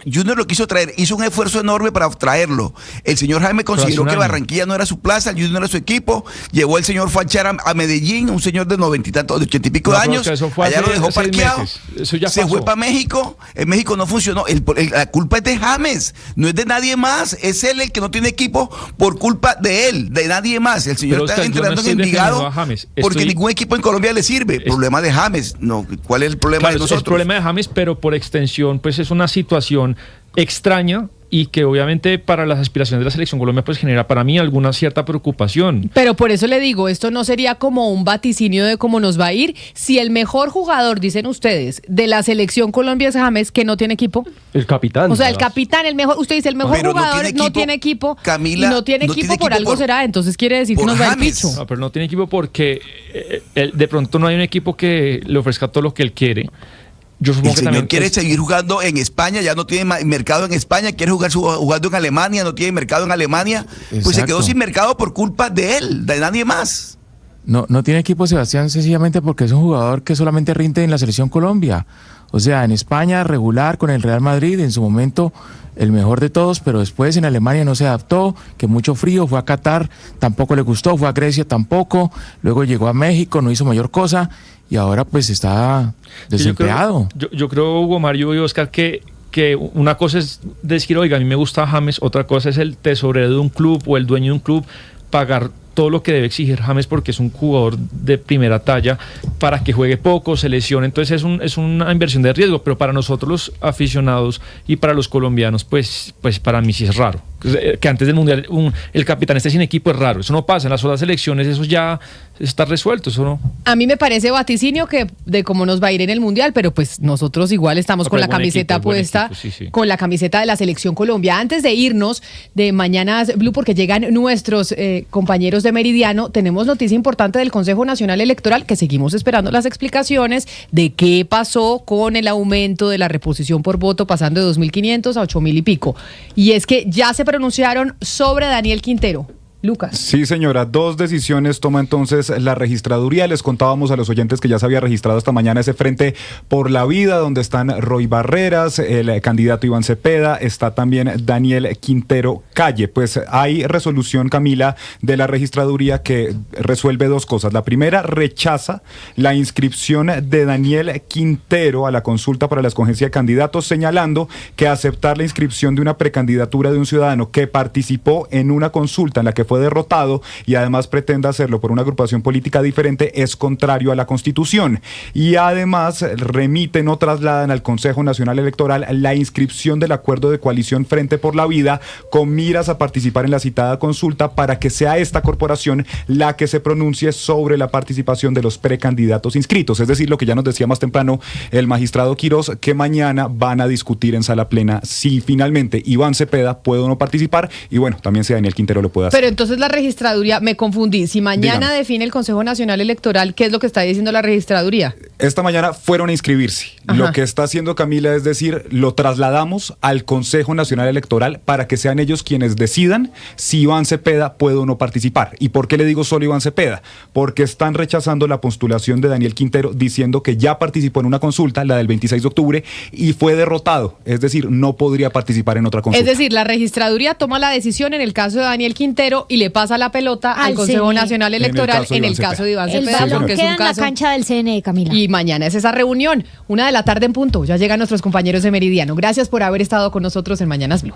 S6: hizo un esfuerzo enorme para traerlo. El señor Jaime consideró que Barranquilla no era su plaza, el Junior no era su equipo, llevó el señor Fachar a Medellín, un señor de 90 y tantos, de 80 y pico de años, allá lo dejó parqueado, se fue para México, en México no funcionó, la culpa es de James, no es de nadie más, es él el que no tiene equipo por culpa de él, de nadie más. El señor está entrenando en Envigado porque ningún equipo en Colombia le sirve. Problema de James. No, ¿cuál es el problema de nosotros?
S8: Es problema de James, pero por extensión, pues es una situación extraña y que obviamente para las aspiraciones de la Selección Colombia pues genera para mí alguna cierta preocupación.
S1: Pero por eso le digo, esto no sería como un vaticinio de cómo nos va a ir si el mejor jugador, dicen ustedes, de la Selección Colombia es James, que no tiene equipo.
S10: El capitán.
S1: O sea, el capitán, el mejor, usted dice el mejor jugador no tiene equipo,
S6: Camila,
S1: y no tiene equipo por algo será, entonces quiere decir que nos va el picho.
S8: No, pero no tiene equipo porque de pronto no hay un equipo que le ofrezca todo lo que él quiere. Yo supongo
S6: el señor quiere seguir jugando en España, ya no tiene mercado en España, quiere jugando en Alemania, no tiene mercado en Alemania. Exacto. Pues se quedó sin mercado por culpa de él, de nadie más.
S7: No tiene equipo Sebastián sencillamente porque es un jugador que solamente rinde en la Selección Colombia. O sea, en España regular con el Real Madrid, en su momento el mejor de todos, pero después en Alemania no se adaptó, que mucho frío, fue a Qatar, tampoco le gustó, fue a Grecia tampoco, luego llegó a México, no hizo mayor cosa y ahora pues está desempleado.
S8: Yo creo, Hugo Mario y Oscar, que una cosa es decir, oiga, a mí me gusta James, otra cosa es el tesorero de un club o el dueño de un club pagar todo lo que debe exigir James porque es un jugador de primera talla para que juegue poco, se lesione, entonces es una inversión de riesgo, pero para nosotros los aficionados y para los colombianos pues para mí sí es raro que antes del Mundial el capitán esté sin equipo, es raro, eso no pasa en las otras elecciones, eso ya está resuelto, eso no.
S1: A mí me parece vaticinio de cómo nos va a ir en el Mundial, pero pues nosotros igual estamos con la camiseta puesta, sí. Con la camiseta de la Selección Colombia. Antes de irnos de Mañanas Blue, porque llegan nuestros compañeros de Meridiano, tenemos noticia importante del Consejo Nacional Electoral, que seguimos esperando las explicaciones de qué pasó con el aumento de la reposición por voto, pasando de 2.500 a 8.000 y pico. Y es que ya se pronunciaron sobre Daniel Quintero. Lucas.
S4: Sí, señora, 2 decisiones toma entonces la registraduría. Les contábamos a los oyentes que ya se había registrado esta mañana ese Frente por la Vida, donde están Roy Barreras, el candidato Iván Cepeda, está también Daniel Quintero Calle. Pues hay resolución, Camila, de la registraduría que resuelve 2 cosas. La primera, rechaza la inscripción de Daniel Quintero a la consulta para la escogencia de candidatos, señalando que aceptar la inscripción de una precandidatura de un ciudadano que participó en una consulta en la que fue derrotado y además pretende hacerlo por una agrupación política diferente es contrario a la Constitución. Y además remiten o trasladan al Consejo Nacional Electoral la inscripción del acuerdo de coalición Frente por la Vida con miras a participar en la citada consulta para que sea esta corporación la que se pronuncie sobre la participación de los precandidatos inscritos. Es decir, lo que ya nos decía más temprano el magistrado Quirós, que mañana van a discutir en sala plena si finalmente Iván Cepeda puede o no participar y bueno, también si Daniel Quintero lo puede hacer.
S1: Pero entonces la registraduría, me confundí, si mañana define el Consejo Nacional Electoral, ¿qué es lo que está diciendo la registraduría?
S4: Esta mañana fueron a inscribirse.
S1: Ajá.
S4: Lo que está haciendo Camila es decir, lo trasladamos al Consejo Nacional Electoral para que sean ellos quienes decidan si Iván Cepeda puede o no participar. ¿Y por qué le digo solo Iván Cepeda? Porque están rechazando la postulación de Daniel Quintero diciendo que ya participó en una consulta, la del 26 de octubre, y fue derrotado. Es decir, no podría participar en otra consulta.
S1: Es decir, la registraduría toma la decisión en el caso de Daniel Quintero y le pasa la pelota al Consejo Nacional Electoral en el caso de Iván Cepeda.
S23: El balón queda en la cancha del CNE, Camila.
S1: Y mañana es esa reunión, 1:00 p.m. en punto. Ya llegan nuestros compañeros de Meridiano. Gracias por haber estado con nosotros en Mañanas Blue.